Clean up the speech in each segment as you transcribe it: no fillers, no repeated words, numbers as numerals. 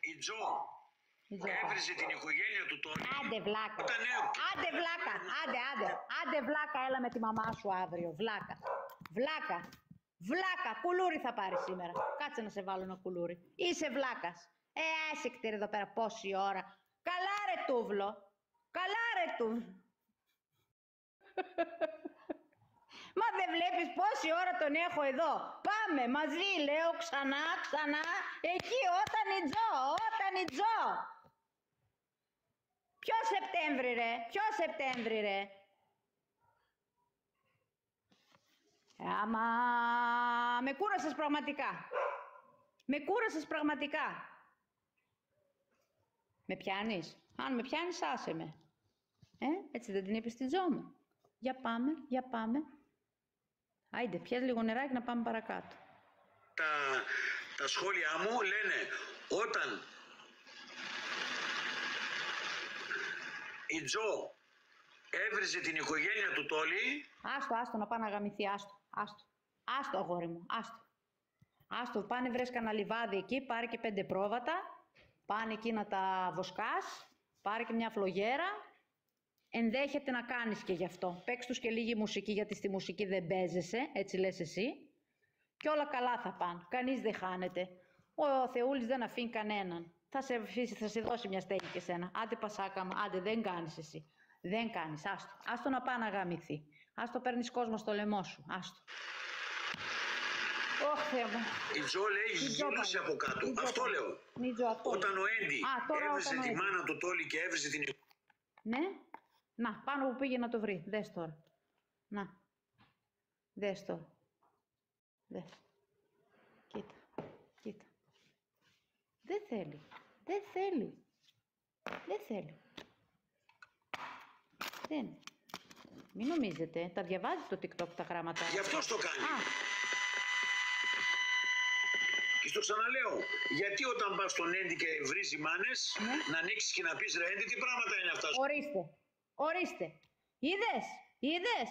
Η Τζο έβριζε την οικογένεια του Τόνι. Άντε βλάκα. Άντε βλάκα. Άντε βλάκα, έλα με τη μαμά σου αύριο. Βλάκα. Βλάκα. Κουλούρι θα πάρει σήμερα. Κάτσε να σε βάλω ένα κουλούρι. Είσαι βλάκας. Άσε κτήρ εδώ πέρα πόση ώρα. Καλά ρε τούβλο. Μα δεν βλέπεις πόση ώρα τον έχω εδώ. Πάμε μαζί, λέω ξανά. Εκεί όταν η Τζο. Ποιο Σεπτέμβρη ρε. Άμα με κούρασες πραγματικά. Με πιάνεις. Αν με πιάνεις άσε με. Έτσι δεν την είπες στην Τζο μου. Για πάμε. Άιντε, πιες λίγο νεράκι να πάμε παρακάτω. Τα σχόλια μου λένε όταν η Τζο έβριζε την οικογένεια του Τόλι. Άστο να πάει να γαμηθεί, άστο αγόρι μου, άστο, πάνε βρες κανένα λιβάδι εκεί, πάρε και 5 πρόβατα, πάνε εκεί να τα βοσκάς, πάρε και μια φλογέρα. Ενδέχεται να κάνεις και γι' αυτό. Παίξ' τους και λίγη μουσική, γιατί στη μουσική δεν παίζεσαι, έτσι λες εσύ. Και όλα καλά θα πάνε. Κανείς δεν χάνεται. Ο Θεούλης δεν αφήνει κανέναν. Θα σε αφήσει, θα σε δώσει μια στέγη και σένα. Άντε πασάκα μου, άντε δεν κάνεις εσύ. Δεν κάνεις, άστο να πάει να γαμηθεί. Άστο παίρνεις κόσμο στο λαιμό σου, άστο. Ωχ, Θεέ μου. Η Τζο λέει γύλωσε από κάτω. Αυτό λέω. Όταν ο Έντι έβριζε τη μάνα του Τόλι και έβριζε την... Ναι. Να, πάνω που πήγε να το βρει. Δες τώρα. Να. Δες τώρα. Δες. Κοίτα. Δεν θέλει. Μην νομίζετε. Τα διαβάζει το TikTok τα γράμματα. Γι' αυτό το κάνει. Και στο ξαναλέω, γιατί όταν πας στον Έντι και βρίζει μάνες, να ανοίξεις και να πεις ρε Έντι, τι πράγματα είναι αυτά? Ορίστε. Είδες.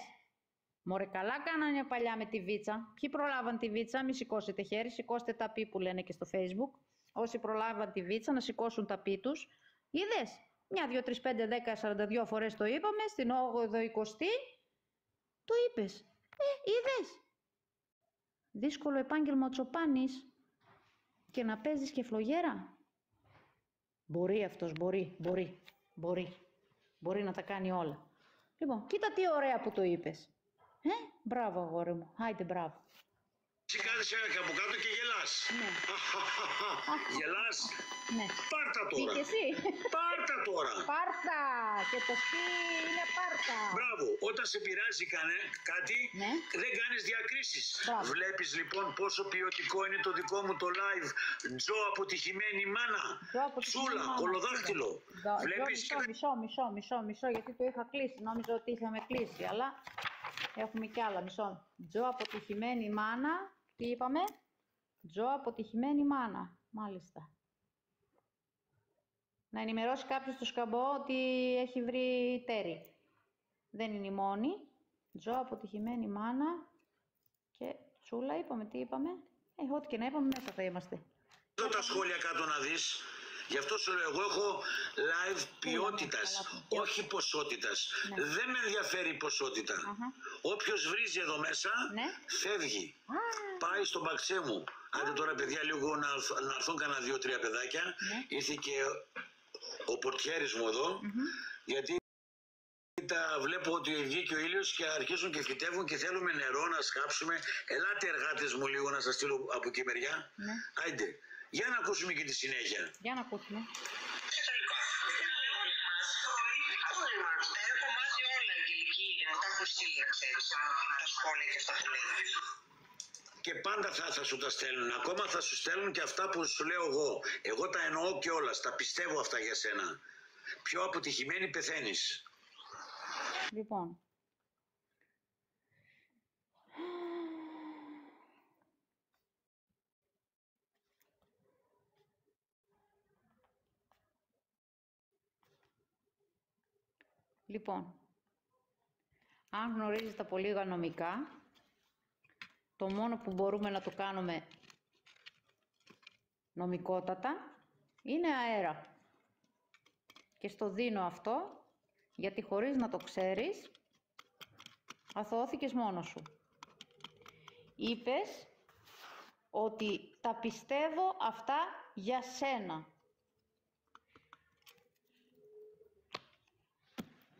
Μωρέ, καλά κάνανε παλιά με τη βίτσα. Ποιοι προλάβαν τη βίτσα, μη σηκώσετε χέρι, σηκώστε τα πι που λένε και στο Facebook. Όσοι προλάβαν τη βίτσα να σηκώσουν τα πι τους. Είδες, 1, 2, 3, 5, 10, 42 φορές το είπαμε, στην 8η 20η το είπες. Είδες. Δύσκολο επάγγελμα ο Τσοπάνης. Και να παίζεις και φλογέρα. Μπορεί αυτός, μπορεί να τα κάνει όλα. Λοιπόν, κοίτα τι ωραία που το είπες. Μπράβο αγόρι μου, άιντε μπράβο. Εσύ κάθεσαι από κάτω και γελάς. Ναι. Γελάς. Ναι. Πάρτα τώρα. Τι και εσύ. Πάρτα τώρα. Πάρτα. Και το σπί είναι πάρτα. Μπράβο. Όταν σε πειράζει κάτι, ναι, δεν κάνεις διακρίσεις. Μπράβο. Βλέπεις λοιπόν πόσο ποιοτικό είναι το δικό μου το live. Τζο αποτυχημένη μάνα. Τσούλα, κολοδάχτυλο. Βλέπεις. Μισό, γιατί το είχα κλείσει. Νόμιζα ότι είχαμε κλείσει, αλλά έχουμε κι άλλα. Μισό. Τζο αποτυχημένη μάνα. Τι είπαμε? Τζο αποτυχημένη μάνα. Μάλιστα. Να ενημερώσει κάποιος στο σκαμπό ότι έχει βρει τέρι. Δεν είναι η μόνη. Τζο αποτυχημένη μάνα. Και Τσούλα είπαμε. Τι είπαμε? Ό,τι και να είπαμε μέσα θα είμαστε. Εδώ τα σχόλια κάτω να δεις. Γι' αυτό σου λέω, εγώ έχω live ποιότητας, όχι ποσότητας. Ναι. Δεν με ενδιαφέρει η ποσότητα. Όποιος βρίζει εδώ μέσα, ναι, φεύγει. Πάει στον μπαξέ μου. Άντε τώρα παιδιά λίγο να έρθουν κανένα 2-3 παιδάκια. Ναι. Ήρθε και ο πορτιέρης μου εδώ, γιατί τα βλέπω ότι βγήκε ο ήλιος και αρχίζουν και φυτεύουν και θέλουμε νερό να σκάψουμε. Ελάτε εργάτες μου λίγο να σας στείλω από εκεί μεριά. Ναι. Άιντε. Για να ακούσουμε και τη συνέχεια. Για να ακούσουμε. Έχω μάθει όλα αγγελική, τα έχω στείλει να ξέρεις, τα σχόλια και αυτά που λέει. Και πάντα θα σου τα στέλνουν. Ακόμα θα σου στέλνουν και αυτά που σου λέω εγώ. Εγώ τα εννοώ και όλα. Τα πιστεύω αυτά για σένα. Πιο αποτυχημένη πεθαίνεις. Λοιπόν. Λοιπόν, αν γνωρίζεις τα πολύ νομικά, το μόνο που μπορούμε να το κάνουμε νομικότατα Είναι αέρα. Και στο δίνω αυτό, γιατί χωρίς να το ξέρεις, αθωώθηκες μόνος σου. Είπες ότι τα πιστεύω αυτά για σένα.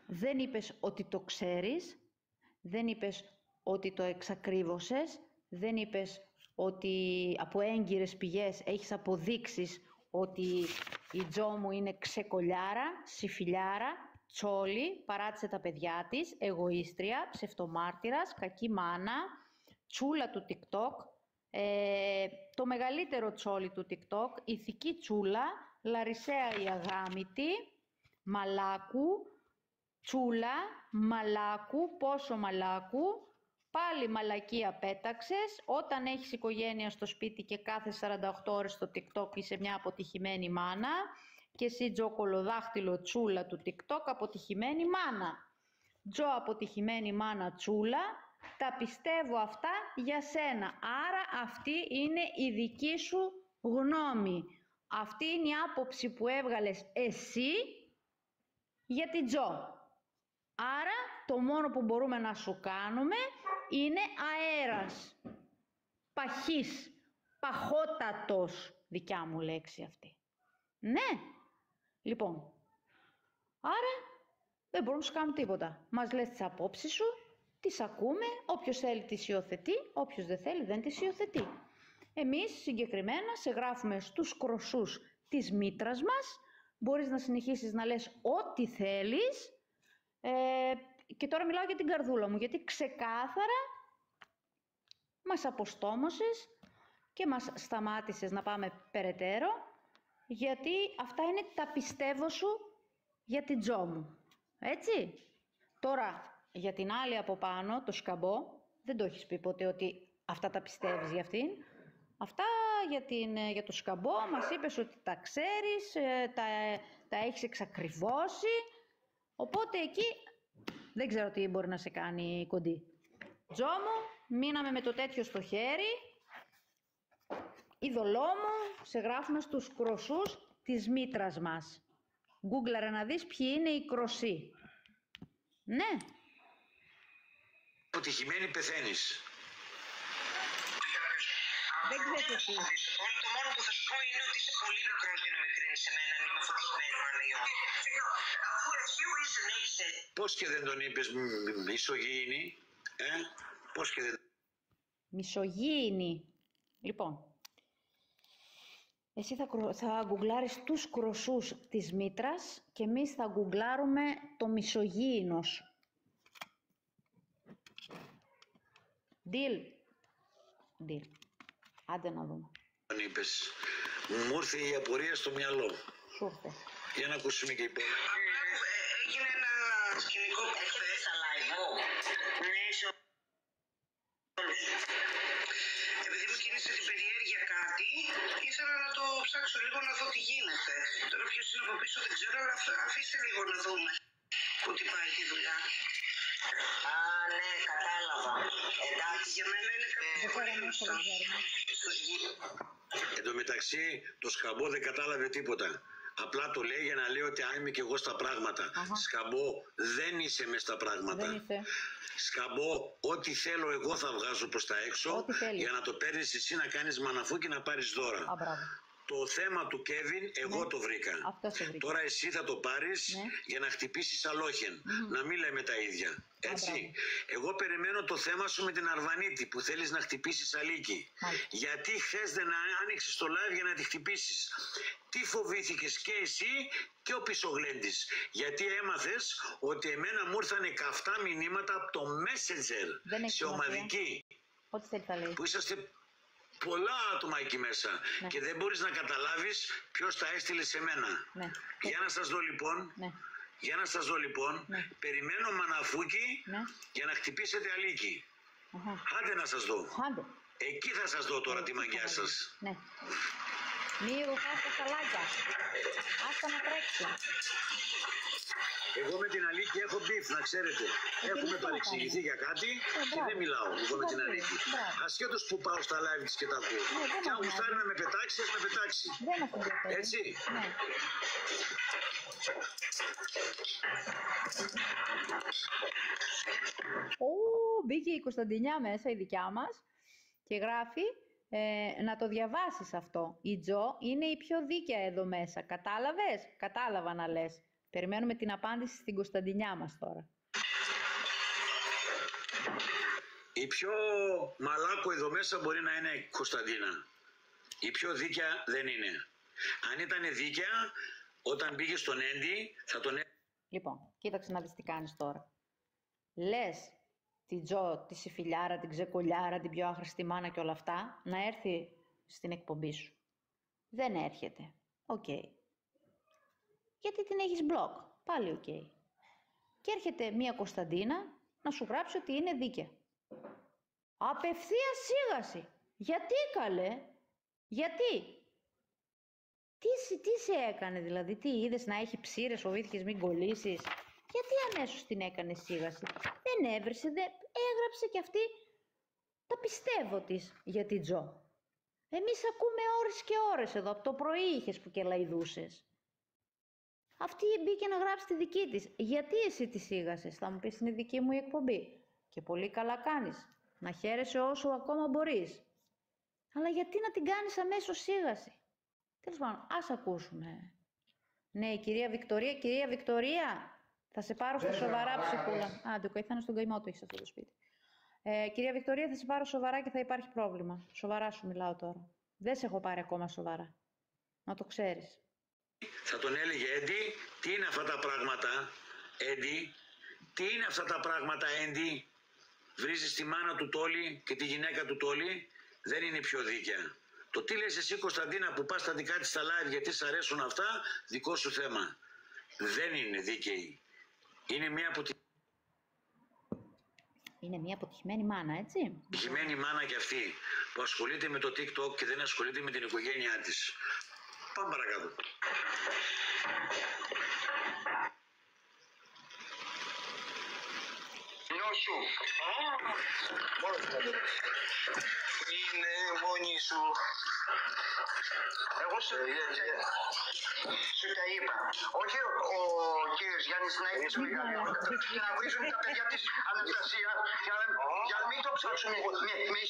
Δεν είπες ότι το ξέρεις, δεν είπες ότι το εξακρίβωσες, δεν είπες ότι από έγκυρες πηγές έχεις αποδείξεις ότι η Τζο μου είναι ξεκολιάρα, συφιλιάρα, τσόλη, παράτησε τα παιδιά της, εγωίστρια, ψευτομάρτυρας, κακή μάνα, τσούλα του TikTok, το μεγαλύτερο τσόλι του TikTok, ηθική τσούλα, Λαρισαία η αγάμητη, μαλάκου, τσούλα, μαλάκου, πόσο μαλάκου, πάλι μαλακία πέταξες, όταν έχεις οικογένεια στο σπίτι και κάθε 48 ώρες στο TikTok είσαι μια αποτυχημένη μάνα και εσύ Τζο κολοδάχτυλο τσούλα του TikTok αποτυχημένη μάνα. Τζο αποτυχημένη μάνα τσούλα, τα πιστεύω αυτά για σένα. Άρα αυτή είναι η δική σου γνώμη. Αυτή είναι η άποψη που έβγαλες εσύ για την Τζο. Άρα το μόνο που μπορούμε να σου κάνουμε είναι αέρας, παχής, παχότατος, δικιά μου λέξη αυτή. Ναι, λοιπόν, άρα δεν μπορούμε να σου κάνουμε τίποτα. Μας λες τις απόψεις σου, τις ακούμε, όποιος θέλει τις υιοθετεί, όποιος δεν θέλει δεν τις υιοθετεί. Εμείς συγκεκριμένα σε γράφουμε στους κροσούς της μήτρας μας, μπορείς να συνεχίσεις να λες ό,τι θέλεις, και τώρα μιλάω για την καρδούλα μου, γιατί ξεκάθαρα μας αποστόμωσες και μας σταμάτησες να πάμε περαιτέρω, γιατί αυτά είναι τα πιστεύω σου για την Τζο μου. Έτσι. Τώρα, για την άλλη από πάνω, το σκαμπό, δεν το έχεις πει ποτέ ότι αυτά τα πιστεύεις για αυτήν. Αυτά για το σκαμπό μας είπες ότι τα ξέρεις, τα έχεις εξακριβώσει, οπότε εκεί δεν ξέρω τι μπορεί να σε κάνει κοντή. Τζο μου, μείναμε με το τέτοιο στο χέρι, είδωλό μου, σε γράφουμε στους κροσούς της μήτρας μας. Γκούγκλαρε να δεις ποιοι είναι οι κροσοί. Ναι. Αποτυχημένη πεθαίνεις. Δεν ξέρεις εσύ. Το μόνο που θα σου πω είναι ότι είσαι πολύ μικρός για να με κρίνεις εμένα αν είμαι αποτυχημένη μάνα ή όχι. Αφού εσύ ο είσαι. Πώς και δεν τον είπες μισογεΐνη, πώς και δεν... Μισογεΐνη. Λοιπόν, εσύ θα γκουγκλάρεις τους κροσούς της μήτρας και εμείς θα γκουγκλάρουμε το μισογεΐνος. Deal. Deal. Άντε να δούμε. Τον είπες. Μου ήρθε η απορία στο μυαλό. Σου ήρθε. Για να ακούσουμε και η πόλη. Έγινε ένα σκηνικό που έρχεται στα live μου. Ναι, σε όλους. Επειδή μου κίνησε την περιέργεια κάτι, ήθελα να το ψάξω λίγο να δω τι γίνεται. Τώρα ποιος είναι από πίσω δεν ξέρω, αλλά αφήστε λίγο να δούμε που τι πάει τη δουλειά. Α, ναι, κατάλαβα. Εντάξει, για μένα είναι κάτι πολύ γνωστό. Εν τω μεταξύ, το σκαμπό δεν κατάλαβε τίποτα. Απλά το λέει για να λέει ότι είμαι και εγώ στα πράγματα. Σκαμπό, δεν είσαι μες στα πράγματα. Δεν είσαι. Σκαμπό, ό,τι θέλω εγώ θα βγάζω προς τα έξω για να το παίρνεις εσύ να κάνεις μαναφού και να πάρεις δώρα. Το θέμα του Κέβιν εγώ το βρήκα. Τώρα εσύ θα το πάρεις για να χτυπήσεις αλόχεν. Να μην λέμε τα ίδια. Έτσι. Εγώ περιμένω το θέμα σου με την Αρβανίτη που θέλεις να χτυπήσεις Αλίκη. Γιατί χθες δεν άνοιξες το live για να τη χτυπήσεις. Τι φοβήθηκες και εσύ και ο πισωγλέντης. Γιατί έμαθες ότι εμένα μου ήρθανε καυτά μηνύματα από το Messenger σε ομαδική. Ό,τι θέλει θα λέει. Που είσαστε πολλά άτομα εκεί μέσα και δεν μπορείς να καταλάβεις ποιος τα έστειλε σε μένα. Για να σας δω λοιπόν, περιμένω μαναφούκι για να χτυπήσετε Αλίκη. Άντε να σας δω. Εκεί θα σας δω τώρα τη μαγιά σας. Μη ρουφάς τα σαλάκια. Άστα να τρέξει. Εγώ με την Αλίκη έχω μπιφ, να ξέρετε. Έχουμε παρεξηγηθεί για κάτι και δεν μιλάω εγώ με την Αλίκη. Ασχέτως που πάω στα live της και τα ακούω. Και αν γουστάρει να με πετάξει, ας με πετάξει. Δεν μας ενδιαφέρει. Έτσι. Ναι. Μπήκε η Κωνσταντινιά μέσα, η δικιά μας, και γράφει να το διαβάσεις αυτό. Η Τζο είναι η πιο δίκαια εδώ μέσα. Κατάλαβες? Κατάλαβα να λες. Περιμένουμε την απάντηση στην Κωνσταντινιά μας τώρα. Η πιο μαλάκο εδώ μέσα μπορεί να είναι η Κωνσταντίνα. Η πιο δίκαια δεν είναι. Αν ήταν δίκαια, όταν πήγε στον Έντι, θα τον... Λοιπόν, κοίταξε να δεις τι κάνεις τώρα. Λες την Τζο, τη Σιφιλιάρα, την Ξεκολιάρα, την πιο άχρηστη μάνα και όλα αυτά, να έρθει στην εκπομπή σου. Δεν έρχεται. Οκ. Γιατί την έχεις μπλοκ. Πάλι οκ. Και έρχεται μία Κωνσταντίνα να σου γράψει ότι είναι δίκαια. Απευθείας σίγαση. Γιατί καλέ? Γιατί? Τι σε έκανε δηλαδή? Τι είδες να έχει ψήρες, φοβήθηκες μην κολλήσεις? Γιατί αμέσως την έκανε σίγαση? Δεν έβρισε, έγραψε κι αυτή τα πιστεύω της για την Τζο. Εμείς ακούμε ώρες και ώρες εδώ, από το πρωί είχες που και λαϊδούσες. Αυτή μπήκε να γράψει τη δική της. Γιατί εσύ τη σίγασες? Θα μου πεις είναι δική μου η εκπομπή. Και πολύ καλά κάνεις. Να χαίρεσαι όσο ακόμα μπορείς. Αλλά γιατί να την κάνεις αμέσως σίγαση? Τέλος πάντων, ας ακούσουμε. Ναι, η κυρία Βικτωρία. Κυρία Βικτωρία, θα σε πάρω στα σοβαρά, ψυχούλα. Άντε, θα είναι στον καημό του, έχεις αυτό το σπίτι. Κυρία Βικτωρία, θα σε πάρω σοβαρά και θα υπάρχει πρόβλημα. Σοβαρά σου μιλάω τώρα. Δεν σε έχω πάρει ακόμα σοβαρά. Να το ξέρεις. Θα τον έλεγε Έντι, τι είναι αυτά τα πράγματα, Έντι, τι είναι αυτά τα πράγματα, Έντι. Βρίζεις τη μάνα του Τόλι και τη γυναίκα του Τόλι, δεν είναι πιο δίκαια. Το τι λες εσύ Κωνσταντίνα που πας στα δικά της στα live γιατί σ' αρέσουν αυτά, δικό σου θέμα. Δεν είναι δίκαιη. Είναι μια αποτυχημένη μάνα, έτσι. Αποτυχημένη μάνα κι αυτή που ασχολείται με το TikTok και δεν ασχολείται με την οικογένειά της. Πάμε παρακάτω. Νιώσου. Είναι μόνη σου. Εγώ σου τα είπα. Όχι ο κύριος Γιάννης να έχει στο μεγαλύτερο και να βρίζουν τα παιδιά της Αναστασία για να μην το ψάξουν με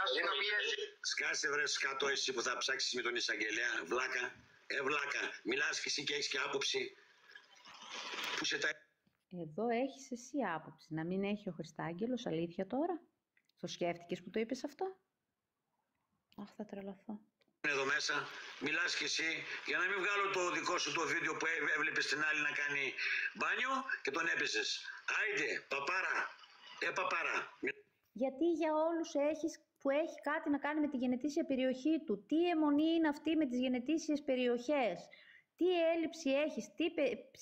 αστυνομίες. Σκάσε βρε σκατό εσύ που θα ψάξεις με τον εισαγγελέα, βλάκα. Βλάκα, μιλάς και εσύ και έχεις και άποψη. Που σε τα... Εδώ έχεις εσύ άποψη. Να μην έχει ο Χριστάγγελος, αλήθεια τώρα? Το σκέφτηκες που το είπες αυτό? Αχ, θα τρελαθώ. Εδώ μέσα, μιλάς και εσύ, για να μην βγάλω το δικό σου το βίντεο που έβλεπες την άλλη να κάνει μπάνιο και τον έπεσες. Άιντε, παπάρα, παπάρα. Γιατί για όλους που έχει κάτι να κάνει με τη γενετήσια περιοχή του? Τι αιμονή είναι αυτή με τις γενετήσιες περιοχές? Τι έλλειψη έχεις?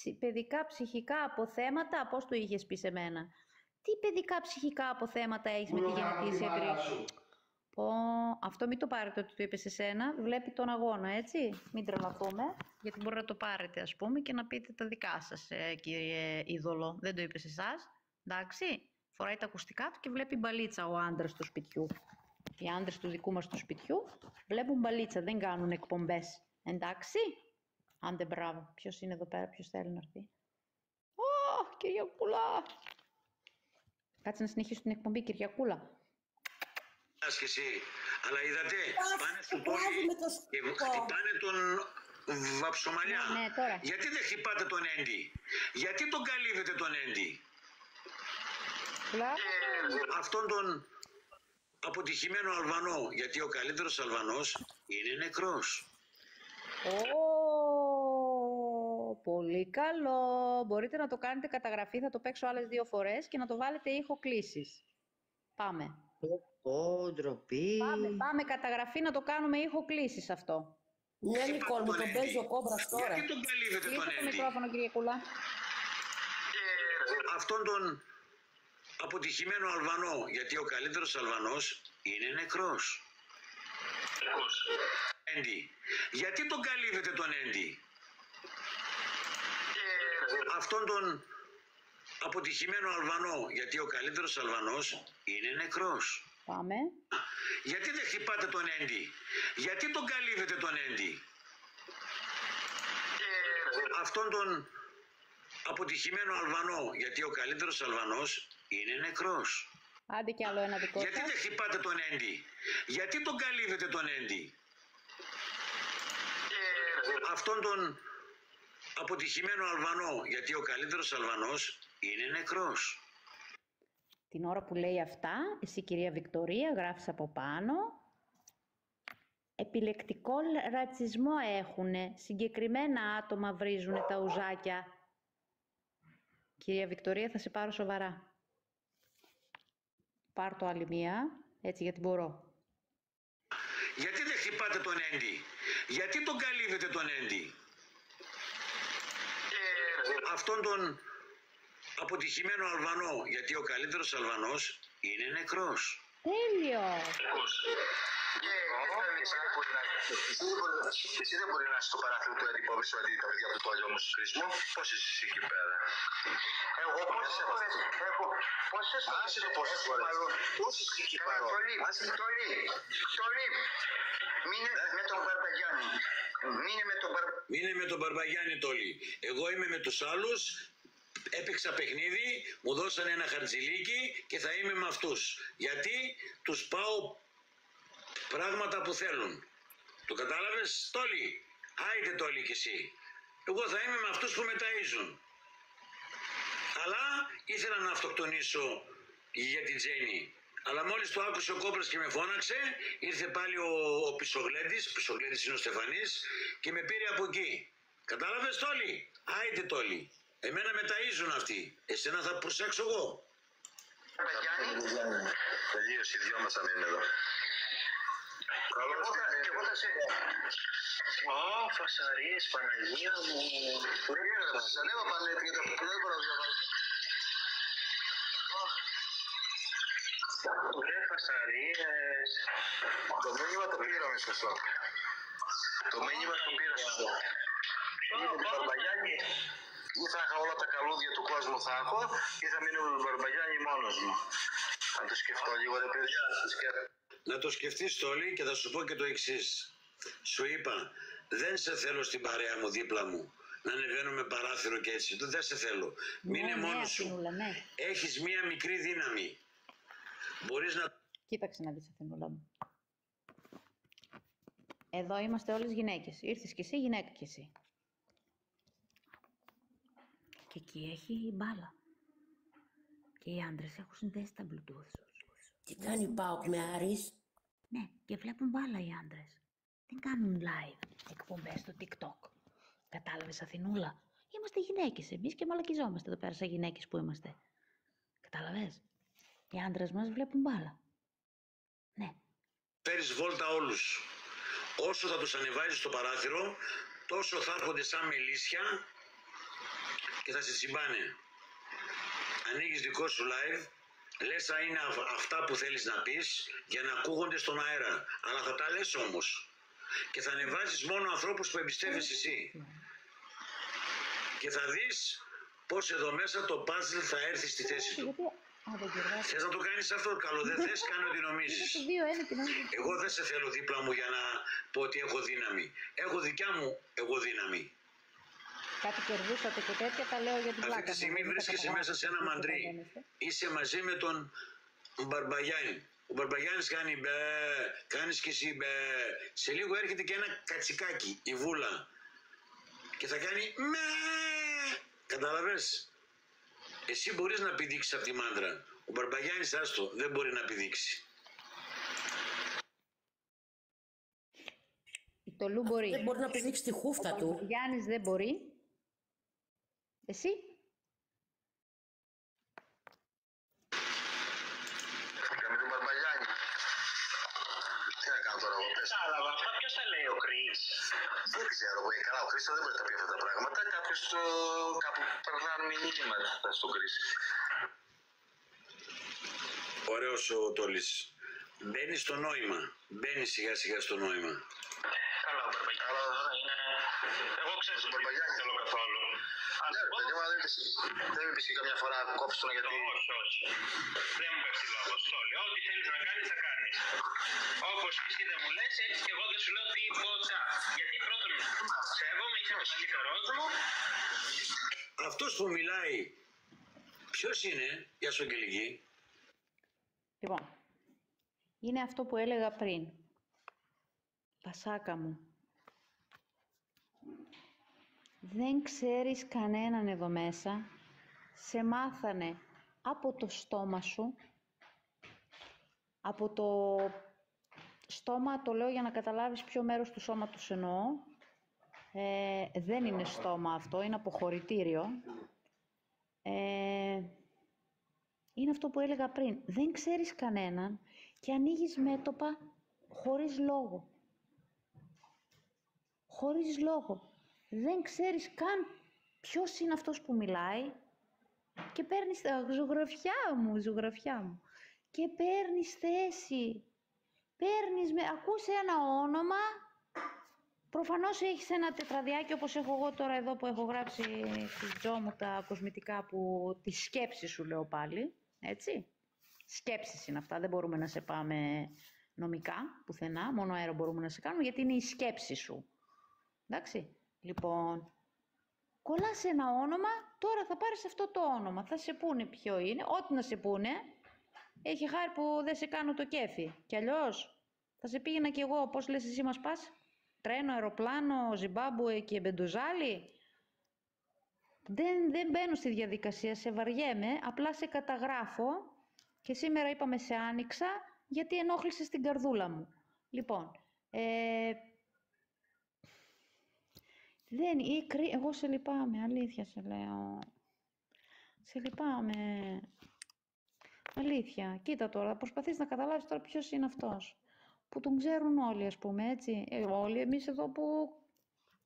Τι παιδικά ψυχικά αποθέματα? Πώς το είχες πει σε μένα? Τι παιδικά ψυχικά αποθέματα έχεις με τη γενετήσια περιοχή? Αυτό μην το πάρετε ότι το είπε σε σένα. Βλέπει τον αγώνα, έτσι. Μην τρελαθούμε, γιατί μπορεί να το πάρετε, ας πούμε, και να πείτε τα δικά σας, κύριε είδωλο. Δεν το είπε σε εσάς, εντάξει. Φοράει τα ακουστικά του και βλέπει μπαλίτσα ο άντρας του σπιτιού. Οι άντρες του δικού μας του σπιτιού βλέπουν μπαλίτσα, δεν κάνουν εκπομπές. Εντάξει. Άντε μπράβο. Ποιος είναι εδώ πέρα, ποιος θέλει να έρθει? Κυριακούλα. Κάτσε να συνεχίσω την εκπομπή, Κυριακούλα. Και εσύ, αλλά είδατε, πάνε στο Τόλι και χτυπάνε τον Βαψομαλιά. Ναι, τώρα. Γιατί δεν χτυπάτε τον Έντι? Γιατί τον καλύβετε τον Έντι? Αυτόν τον αποτυχημένο Αλβανό, γιατί ο καλύτερος Αλβανός είναι νεκρός. Πολύ καλό. Μπορείτε να το κάνετε καταγραφή, θα το παίξω άλλες 2 φορές και να το βάλετε ήχο κλήσης. Πάμε. Ντροπή. Πάμε καταγραφή να το κάνουμε ήχο κλήσης αυτό. Ναι, Νικόλ, μου τον παίζει ο Κόμπρας τώρα. Γιατί τον καλύβετε τον Έντι? το μικρόφωνο, κύριε Κούλα. Αυτόν τον αποτυχημένο Αλβανό, γιατί ο καλύτερος Αλβανός είναι νεκρός. Έντι, Γιατί τον καλύβετε τον Έντι? Αυτόν τον αποτυχημένο Αλβανό, γιατί ο καλύτερος Αλβανός είναι νεκρός. Πάμε. Γιατί δεν χτυπάτε τον Έντι? Γιατί τον καλύβετε τον Έντι? Αυτόν τον αποτυχημένο Αλβανό, γιατί ο καλύτερος Αλβανός είναι νεκρός. Άντε κι άλλο ένα δικό Γιατί σας. δεν χτυπάτε τον Έντι? Γιατί τον καλύβετε τον Έντι? Αυτόν τον αποτυχημένο Αλβανό, γιατί ο καλύτερος Αλβανός είναι νεκρός. Την ώρα που λέει αυτά, εσύ κυρία Βικτωρία γράφεις από πάνω. Επιλεκτικό ρατσισμό έχουνε. Συγκεκριμένα άτομα βρίζουνε τα ουζάκια. Κυρία Βικτωρία, θα σε πάρω σοβαρά. Πάρ' το άλλη μία, έτσι γιατί μπορώ. Γιατί δεν χτυπάτε τον Έντι? Γιατί τον καλύβετε τον Έντι? Αυτόν τον αποτυχημένο Αλβανό, γιατί ο καλύτερος Αλβανός είναι νεκρός. Τέλειο! Εσύ δεν μπορεί να είσαι στο παράθυρο του Ερυπόβης αντί τα παιδιά του Τόλιο όμως χρήσιμο. Πώς είσαι εσύ εκεί πέρα? Εγώ πόσες φορές έχω... Πόσες φορές... Άσε το πόσες φορές. Πόσες εκεί πέρα. Τόλι. Μείνε με τον Μπαρμπαγιάννη. Μείνε με τον Μπαρμπαγιάννη, Τόλι. Εγώ είμαι με τους άλλους. Έπαιξα παιχνίδι, μου δώσανε ένα χαρτζηλίκι και θα είμαι με αυτούς. Γιατί τους πάω πράγματα που θέλουν. Το κατάλαβες, Τόλι? Άιντε, Τόλι, κι εσύ. Εγώ θα είμαι με αυτούς που με ταΐζουν. Αλλά ήθελα να αυτοκτονήσω για την Τζέννη. Αλλά μόλις το άκουσε ο Κόμπρας και με φώναξε, ήρθε πάλι ο Πισογλέντης είναι ο Στεφανής και με πήρε από εκεί. Κατάλαβες, Τόλι? Άιντε, Τόλι. Εμένα με ταΐζουν αυτοί. Εσένα θα προσέξω εγώ. Τελείωσε, οι δυο μας θα μείνουν εδώ. Και εγώ θα σε... Φασαρίες, Παναγία μου. Σας λέω Πανέτη, το που δεν μπορώ να διαβάζω. Ρε φασαρίες. Το μήνυμα το πήραμε σωστό. Το μήνυμα το πήρα σωστό. Για την Μπαρμπαγιάννη, ή θα είχα όλα τα καλούδια του κόσμου θα έχω, ή θα μείνω με τον Μπαρμπαγιάννη μόνος μου. Να το σκεφτώ λίγο, ρε παιδιά. Να το σκεφτείς, Τόλι, και θα σου πω και το εξής. Σου είπα, δεν σε θέλω στην παρέα μου δίπλα μου. Να ανεβαίνουμε παράθυρο και έτσι. Δεν σε θέλω. Μείνε μόνος σου. Αθηνούλα, ναι. Έχεις μία μικρή δύναμη. Μπορείς να... Κοίταξε να δεις, Αθηνούλα μου. Εδώ είμαστε όλες γυναίκες. Ήρθες κι εσύ, γυναίκα κι εσύ. Και εκεί έχει μπάλα. Και οι άντρες έχουν συνδέσει τα Bluetooth. Τι κάνει ΠΑΟΚ με Άρης? Ναι, και βλέπουν μπάλα οι άντρες. Δεν κάνουν live εκπομπές στο TikTok. Κατάλαβες, Αθηνούλα? Είμαστε γυναίκες εμείς και μαλακιζόμαστε εδώ πέρα σαν γυναίκες που είμαστε. Κατάλαβες? Οι άντρες μας βλέπουν μπάλα. Ναι. Φέρεις βόλτα όλους. Όσο θα τους ανεβάζεις στο παράθυρο, τόσο θα έρχονται σαν μελίσια και θα σε τσιμπάνε. Ανοίγεις δικό σου live, λες να είναι αυτά που θέλεις να πεις για να ακούγονται στον αέρα. Αλλά θα τα λες όμως. Και θα ανεβάζεις μόνο ανθρώπους που εμπιστεύεσαι εσύ. Και θα δεις πως εδώ μέσα το puzzle θα έρθει στη θέση του. Θες να το κάνεις αυτό? Καλό, δεν θες, κάνε ό,τι νομίζεις. Εγώ δεν σε θέλω δίπλα μου για να πω ότι έχω δύναμη. Έχω δικιά μου εγώ δύναμη. Κάτι κερδούσατε και τέτοια, τα λέω για την πλάκα. Αυτή τη στιγμή βρίσκεσαι μέσα σε ένα μαντρί. Είσαι μαζί με τον Μπαρμπαγιάννη. Ο Μπαρμπαγιάννης κάνει μπε, κάνεις και εσύ μπε. Σε λίγο έρχεται και ένα κατσικάκι, η Βούλα. Και θα κάνει με. Καταλαβες? Εσύ μπορείς να πηδήξεις από τη μάντρα. Ο Μπαρμπαγιάννης, άστο, δεν μπορεί να πηδήξει. Το Λου μπορεί. Δεν μπορεί να πηδήξει τη χούφτα του. Ο Γιάννης δεν μπορεί. Εσύ? Με τον Μπαρμπαγιάννη. Τι να κάνω τώρα εγώ, πες. Κατάλαβα, αυτά ποιος τα λέει, ο Κρίς? Δεν ξέρω, καλά, ο Κρίς δεν μπορεί να τα πει αυτά τα πράγματα. Κάποιος κάπου περνάνε μηνύματα στον Κρίς. Ωραίος ο Τόλης. Μπαίνει στο νόημα. Μπαίνει σιγά σιγά στο νόημα. Καλά, ο Μπαρμπαγιάννης. Αλλά Εγώ ξέρω στον ότι δεν Μπαρμπαγιάννη. θέλω καθόλου. Ναι, παιδί μου, δεν με πεις και καμιά φορά κόψει τον γιατί. Όχι, όχι. Δεν μου πέφτει λόγος. Το λέω. Ό,τι θέλεις να κάνεις, θα κάνεις. Όπως εσύ δεν μου λες, έτσι και εγώ δεν σου λέω τίποτα. Γιατί πρώτον, σέβομαι, είσαι ο μεγαλύτερός μου. Αυτός που μιλάει, ποιος είναι? Γεια σου Αγγελική. Λοιπόν, είναι αυτό που έλεγα πριν. Πασάκα μου. Δεν ξέρεις κανέναν εδώ μέσα. Σε μάθανε από το στόμα σου. Από το στόμα, το λέω για να καταλάβεις ποιο μέρος του σώματος εννοώ. Δεν είναι στόμα αυτό, είναι αποχωρητήριο. Είναι αυτό που έλεγα πριν. Δεν ξέρεις κανέναν και ανοίγεις μέτωπα χωρίς λόγο. Χωρίς λόγο. Δεν ξέρεις καν ποιος είναι αυτός που μιλάει και παίρνεις... Ζωγραφιά μου. Και παίρνεις θέση. Ακούς ένα όνομα. Προφανώς έχεις ένα τετραδιάκι όπως έχω εγώ τώρα εδώ που έχω γράψει στη τζο μου τα κοσμητικά που τη σκέψη σου λέω πάλι. Έτσι. Σκέψεις είναι αυτά. Δεν μπορούμε να σε πάμε νομικά πουθενά. Μόνο αέρα μπορούμε να σε κάνουμε γιατί είναι η σκέψη σου. Εντάξει. Λοιπόν, κολλάς ένα όνομα, τώρα θα πάρεις αυτό το όνομα. Θα σε πούνε ποιο είναι, ό,τι να σε πούνε. Έχει χάρη που δεν σε κάνω το κέφι. Κι αλλιώς θα σε πήγαινα κι εγώ, πώς λες εσύ μας πας. Τρένο, αεροπλάνο, Ζιμπάμπουε και Μπεντοζάλι. Δεν μπαίνω στη διαδικασία, σε βαριέμαι, απλά σε καταγράφω και σήμερα είπαμε σε άνοιξα γιατί ενόχλησες την καρδούλα μου. Λοιπόν, εγώ σε λυπάμαι, αλήθεια σε λέω. Σε λυπάμαι. Αλήθεια. Κοίτα τώρα, προσπαθείς να καταλάβεις τώρα ποιος είναι αυτός. Που τον ξέρουν όλοι, ας πούμε, έτσι. Όλοι εμείς εδώ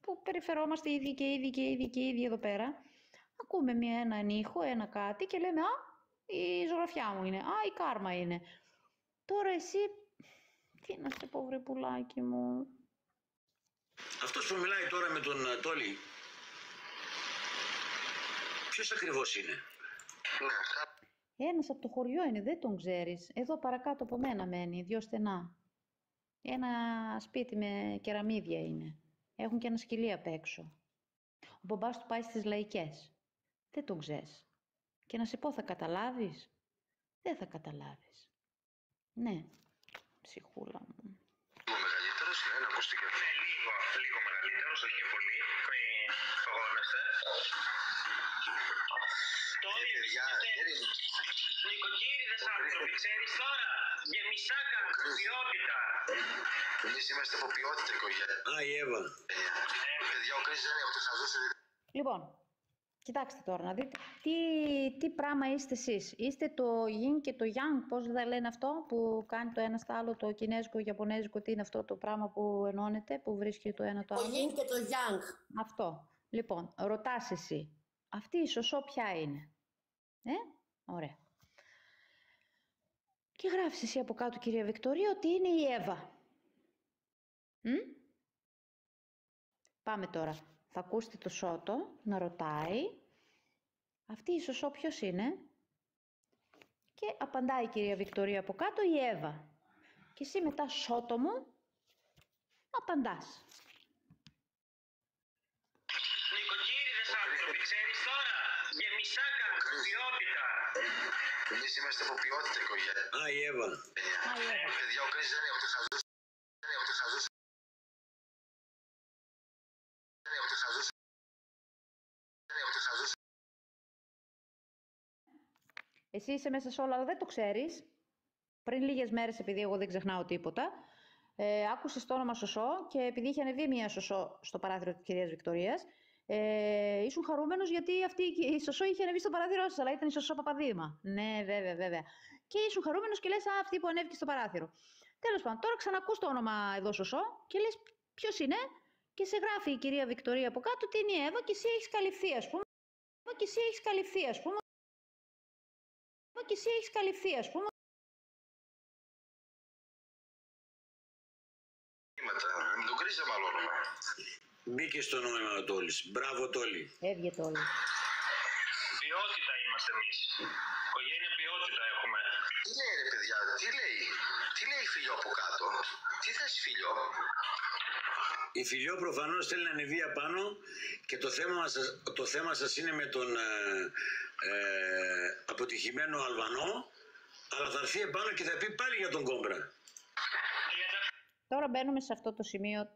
που περιφερόμαστε ίδιοι και ίδιοι εδώ πέρα. Ακούμε έναν ήχο, ένα κάτι και λέμε «Α, η ζωγραφιά μου είναι, α, η κάρμα είναι». Τώρα εσύ, τι να σε πω βρε πουλάκι μου. Αυτός που μιλάει τώρα με τον Τόλι, ποιος ακριβώς είναι? Ένας από το χωριό είναι, δεν τον ξέρεις. Εδώ παρακάτω από μένα μένει, 2 στενά. Ένα σπίτι με κεραμίδια είναι. Έχουν και ένα σκυλί απ' έξω. Ο μπαμπάς του πάει στις λαϊκές. Δεν τον ξέρεις. Και να σε πω, θα καταλάβεις? Δεν θα καταλάβεις. Ναι, ψυχούλα μου. Λίγο μεγαλύτερος, ναι, να ακούστηκε. Ναι, λίγο μεγαλύτερος, όχι πολύ. Μην φαγώνεστε. Τώρα παιδιά, νοικοκύριδες άνθρωποι, ξέρεις τώρα, γεμισάκα, ποιότητα. Εμείς είμαστε από ποιότητα οικογένεια. Α, η Εύα. Παιδιά, ο Κρις δεν είναι ούτε χαζός. Λοιπόν, κοιτάξτε τώρα να δείτε τι πράγμα είστε εσείς. Είστε το Yin και το Yang, πώς θα λένε αυτό που κάνει το ένα στο άλλο, το κινέζικο, ιαπωνέζικο, τι είναι αυτό το πράγμα που ενώνεται, που βρίσκει το ένα το άλλο. Το Yin και το Yang. Αυτό. Λοιπόν, ρωτάς εσύ, αυτή η σωσό ποια είναι? Ωραία. Και γράφεις εσύ από κάτω, κυρία Βικτωρία, ότι είναι η Εύα. Πάμε τώρα. Θα ακούσετε το Σώτο να ρωτάει, αυτή η σωσό ποιος είναι? Και απαντάει η κυρία Βικτωρία από κάτω, η Εύα. Και εσύ μετά, Σώτο μου, απαντάς. Νοικοκύριδες άνθρωποι, ξέρεις τώρα, γεμισάκα, ποιότητα. Εμείς είμαστε από ποιότητα οικογένεια. Α, η Εύα. Παιδιά, ο Κρις δεν είναι ούτε χαζός. Δεν είναι ούτε χαζός. Δεν είναι ούτε χαζός. Δεν είναι ούτε χαζός. Εσύ είσαι μέσα σε όλα, αλλά δεν το ξέρεις. Πριν λίγες μέρες, επειδή εγώ δεν ξεχνάω τίποτα, άκουσες το όνομα Σωσό και επειδή είχε ανεβεί μία Σωσό στο παράθυρο της κυρίας Βικτωρίας, ήσουν χαρούμενος γιατί αυτή η Σωσό είχε ανεβεί στο παράθυρό σας, αλλά ήταν η Σωσό Παπαδήμα. Ναι, βέβαια. Και ήσουν χαρούμενος και λες, α, αυτή που ανέβηκε στο παράθυρο. Τέλος πάντων, τώρα ξανακούς το όνομα εδώ Σωσό και λες ποιος είναι και σε γράφει η κυρία Βικτωρία από κάτω ότι είναι η Εύα και εσύ έχεις καλυφθεί, ας πούμε. Και εσύ έχεις καλυφθεί, ας πούμε. Και εσύ έχεις καλυφθεί, ας πούμε. Με τον Κρις δεν μαλώνουμε. νόημα. Μπήκε στο νόημα ο Τόλης. Μπράβο Τόλη. Έβγε το όλο. Ποιότητα είμαστε εμείς. Οικογένεια ποιότητα έχουμε. Τι λέει ρε παιδιά, τι λέει Φιλιό από κάτω, τι θες Φιλιό? Η Φιλιό προφανώς θέλει να ανεβεί απάνω και το θέμα σας είναι με τον αποτυχημένο Αλβανό, αλλά θα έρθει επάνω και θα πει πάλι για τον Κόμπρα. Τώρα μπαίνουμε σε αυτό το σημείο,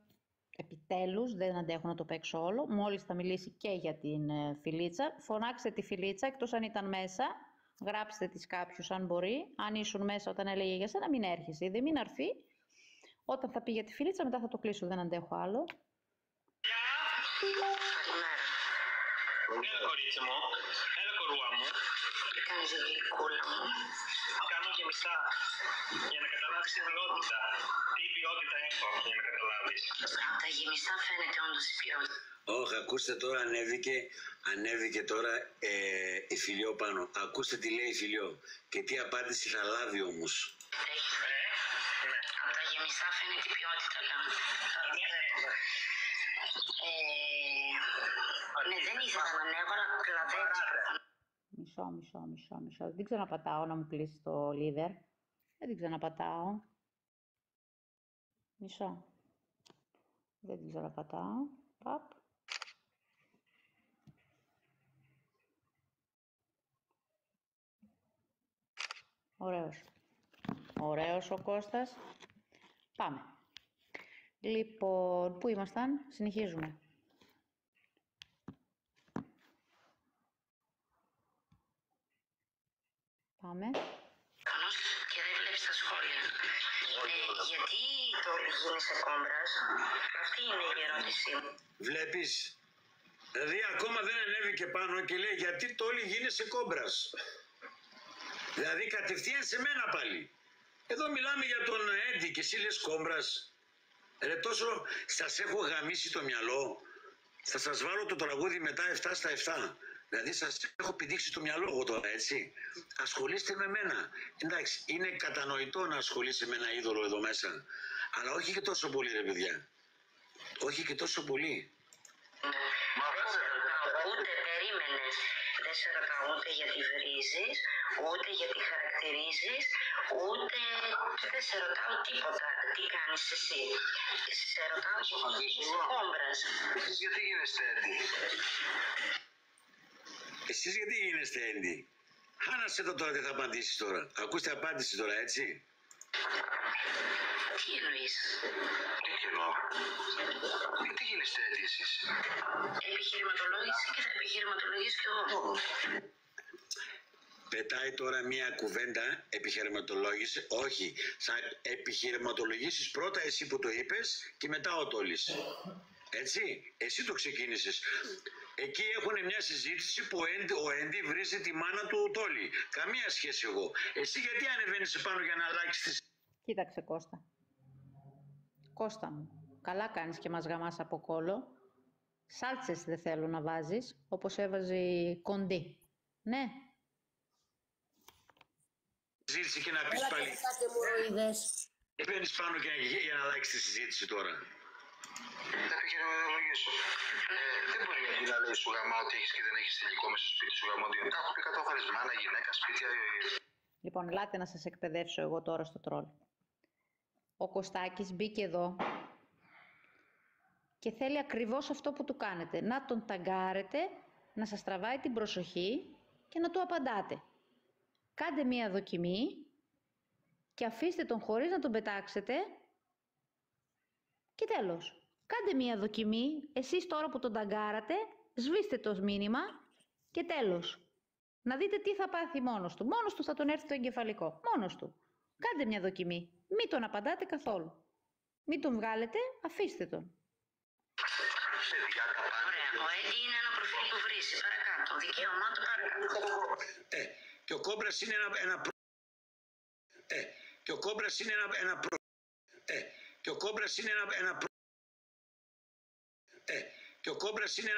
επιτέλους, δεν αντέχω να το παίξω όλο. Μόλις θα μιλήσει και για την Φιλίτσα. Φωνάξτε τη Φιλίτσα, εκτός αν ήταν μέσα. Γράψτε της κάποιους αν μπορεί. Αν ήσουν μέσα όταν έλεγε για σένα, μην έρχεσαι. Δεν μην αρθεί. Όταν θα πει για τη Φιλίτσα, μετά θα το κλείσω. Δεν αντέχω άλλο. Έλα κορίτσι μου, έλα κορούα μου. Τι κάνεις γλυκούλα μου? Κάνω γεμιστά για να καταλάβεις την ποιότητα. Τι ποιότητα έχω για να καταλάβεις. Από τα γεμιστά φαίνεται όντως η ποιότητα. Όχι, ακούστε τώρα, ανέβηκε τώρα η Φιλιό πάνω. Ακούστε τι λέει η Φιλιό και τι απάντηση θα λάβει όμως. Ναι. Από τα γεμιστά φαίνεται η ποιότητα, λέω. Ναι, δεν ήθελα να ανέβω, αλλά κλαδεύει. Μισό. Δεν ξαναπατάω να μου κλείσει το leader. Δεν την ξαναπατάω. Μισό. Δεν την ξαναπατάω. Παπ. Ωραίος ο Κώστας. Πάμε. Λοιπόν, πού ήμασταν? Συνεχίζουμε. Πάμε. Και δεν βλέπεις τα σχόλια. Γιατί το γίνεσαι κόμπρας? Αυτή είναι η ερώτησή μου. Βλέπεις, δηλαδή ακόμα δεν ανέβηκε πάνω και λέει γιατί το όλοι γίνεσαι Κόμπρας. Δηλαδή κατευθείαν σε μένα πάλι. Εδώ μιλάμε για τον Έντι και εσύ λες Κόμπρας. Ρε τόσο σας έχω γαμίσει το μυαλό. Θα σας βάλω το τραγούδι μετά 7 στα 7. Δηλαδή σας έχω πηδήξει το μυαλό εγώ τώρα, έτσι. Ασχολείστε με μένα. Εντάξει, είναι κατανοητό να ασχολείσαι με ένα είδωλο εδώ μέσα. Αλλά όχι και τόσο πολύ ρε παιδιά. Όχι και τόσο πολύ. Ούτε περίμενες. Δεν σε ρωτάω ούτε γιατί βρίζεις, ούτε γιατί χαρακτηρίζεις, ούτε δεν σε ρωτάω τίποτα. Τι κάνεις εσύ? Σε ρωτάω γιατί είσαι κόμπρας. Εσείς γιατί γίνεστε Έντι? Εσείς γιατί γίνεστε Έντι? Χάνασε το τώρα, τι θα απαντήσεις τώρα. Ακούστε απάντηση τώρα, έτσι. Τι εννοείς? Τι εννοώ? Γιατί γίνεστε Έντι εσείς? Επιχειρηματολόγηση και θα επιχειρηματολογήσω κι εγώ. Πετάει τώρα μία κουβέντα, επιχειρηματολόγηση. Όχι, θα επιχειρηματολογήσεις πρώτα εσύ που το είπες και μετά ο Τόλης. Έτσι, εσύ το ξεκίνησες. Εκεί έχουν μια συζήτηση που ο Έντι βρίζει τη μάνα του Τόλη. Καμία σχέση εγώ. Εσύ γιατί ανεβαίνεις επάνω για να αλλάξεις τη... Κοίταξε Κώστα. Κώστα μου, καλά κάνεις και μας γαμάς από κόλο. Σάλτσες δεν θέλω να βάζεις, όπως έβαζε η Κοντή. Ναι. Συζήτηση και να πεις Έλα πάλι. και κάτι μουροειδές. Μπαίνεις πάνω και για να αλλάξεις τη συζήτηση τώρα. Θα επιχειρηματολογήσω. Δεν μπορεί γιατί να λέει σου γαμά ότι έχεις και δεν έχεις υλικό μέσα στο σπίτι σου γαμά. Τα έχω πει 100 φορές, μάνα, γυναίκα, σπίτια. Λοιπόν, ελάτε να σας εκπαιδεύσω εγώ τώρα στο τρόλ. Ο Κωστάκης μπήκε εδώ και θέλει ακριβώς αυτό που του κάνετε. Να τον ταγκάρετε, να σας τραβάει την προσοχή και να του απαντάτε. Κάντε μία δοκιμή και αφήστε τον χωρίς να τον πετάξετε και τέλος. Κάντε μία δοκιμή, εσείς τώρα που τον ταγκάρατε, σβήστε το μήνυμα και τέλος. Να δείτε τι θα πάθει μόνος του. Μόνος του θα τον έρθει το εγκεφαλικό. Μόνος του. Κάντε μια δοκιμή. Μην τον απαντάτε καθόλου. Μην τον βγάλετε, αφήστε τον. Ωραία, ο Έντι είναι ένα προφίλ που βρίζει. Παρακάτω, δικαίωμά του παρακάτω. Και ο Κόμπρας είναι ένα και ο Κόμπρας είναι και ο Κόμπρας είναι και ο Κόμπρας είναι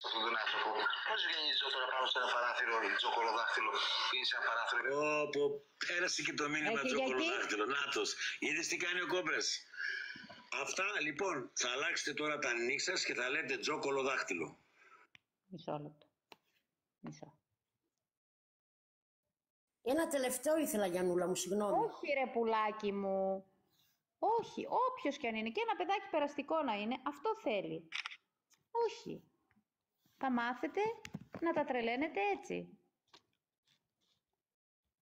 Αυτόν τον άνθρωπο. Πώς βγαίνει η Τζο τώρα πάνω σε ένα παράθυρο, η Τζο Κολοδάχτυλο, είναι σε ένα παράθυρο. Όπου πέρασε και το μήνυμα Τζο Κολοδάχτυλο. Νάτος, είδες τι κάνει ο Κόμπρας. Αυτά λοιπόν, θα αλλάξετε τώρα τα νύχ σας και θα λέτε Τζο Κολοδάχτυλο. Μισό λεπτό. Μισό. Ένα τελευταίο ήθελα, Γιαννούλα μου, συγγνώμη. Όχι ρε πουλάκι μου. Όχι, όποιος κι αν είναι. Και ένα παιδάκι περαστικό να είναι, αυτό θέλει. Όχι. Θα μάθετε να τα τρελαίνετε έτσι.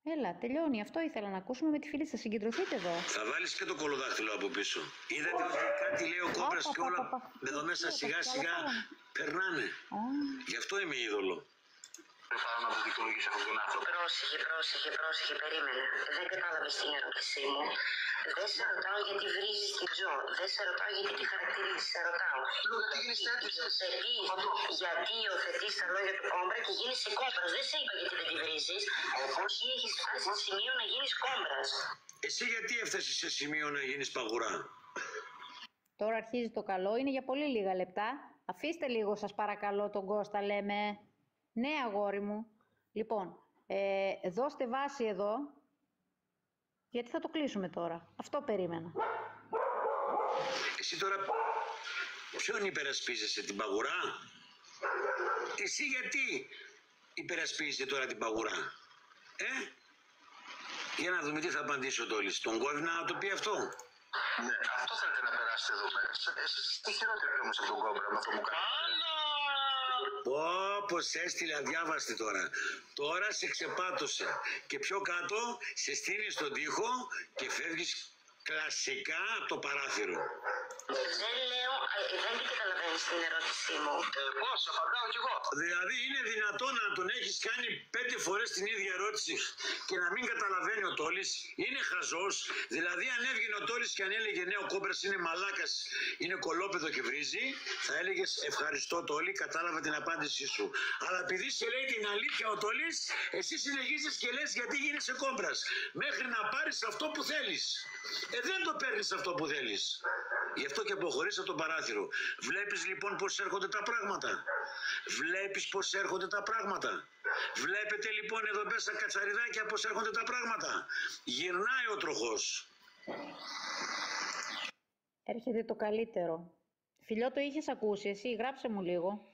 Έλα, τελειώνει. Αυτό ήθελα να ακούσουμε με τη φίλη σας. Συγκεντρωθείτε εδώ. Θα βάλεις και το κολοδάχτυλο από πίσω. Είδατε ότι κάτι λέει ο Κόμπρας και όλα εδώ μέσα σιγά σιγά περνάνε. Γι' αυτό είμαι είδωλο. Προφάνω να το δικαιολογήσει αυτόν τον άνθρωπο. Πρόσεχε, περίμενε. Δεν κατάλαβες την ερώτησή μου. Δεν σε ρωτάω γιατί βρίζεις την Τζο. Δεν σε ρωτάω γιατί τη χαρακτηρίζεις. Σε ρωτάω. Γιατί γίνεις Γιατί υιοθετείς τα λόγια του Κόμπρα και γίνεσαι Κόμπρας. Δεν σε είπα γιατί δεν τη βρίζεις. Εσύ έχεις φτάσει σε σημείο να γίνεις Κόμπρας. Εσύ γιατί έφτασες σε σημείο να γίνεις παγουρά. Τώρα αρχίζει το καλό. Είναι για πολύ λίγα λεπτά. Αφήστε λίγο σας παρακαλώ τον Κώστα, λέμε. Ναι, αγόρι μου. Λοιπόν, δώστε βάση εδώ, γιατί θα το κλείσουμε τώρα. Αυτό περίμενα. Εσύ τώρα ποιον υπερασπίζεσαι, την παγουρά? Εσύ γιατί υπερασπίζεσαι τώρα την παγουρά? Για να δούμε τι θα απαντήσει ο Τόλης. Τον κόβει να το πει αυτό. Ναι, αυτό θέλετε να περάσετε εδώ μέσα. Εσείς τι χειρότερο όμως από τον Κόμπρα με αυτό που κάνετε. Όπως έστειλε αδιάβαστη τώρα. Τώρα σε ξεπάτωσε. Και πιο κάτω σε στείνει στον τοίχο και φεύγεις κλασικά από το παράθυρο. Δεν καταλαβαίνεις την ερώτησή μου. Πώς, απαντάω κι εγώ. Δηλαδή είναι δυνατόν να τον έχεις κάνει 5 φορές την ίδια ερώτηση και να μην καταλαβαίνει ο Τόλης? Είναι χαζός. Δηλαδή αν έβγαινε ο Τόλης και αν έλεγε ναι, ο Κόμπρας είναι μαλάκας, είναι κολόπεδο και βρίζει, θα έλεγες ευχαριστώ Τόλη, κατάλαβα την απάντησή σου. Αλλά επειδή σε λέει την αλήθεια ο Τόλης, εσύ συνεχίζεις και λες γιατί γίνεσαι Κόμπρας. Μέχρι να πάρεις αυτό που θέλεις. Δεν το παίρνεις αυτό που θέλεις. Γι' αυτό και αποχωρείς από το παράθυρο. Βλέπεις λοιπόν πώς έρχονται τα πράγματα. Βλέπεις πώς έρχονται τα πράγματα. Βλέπετε λοιπόν εδώ μέσα κατσαριδάκια πώς έρχονται τα πράγματα. Γυρνάει ο τροχός. Έρχεται το καλύτερο. Φιλιό, το είχες ακούσει εσύ? Γράψε μου λίγο.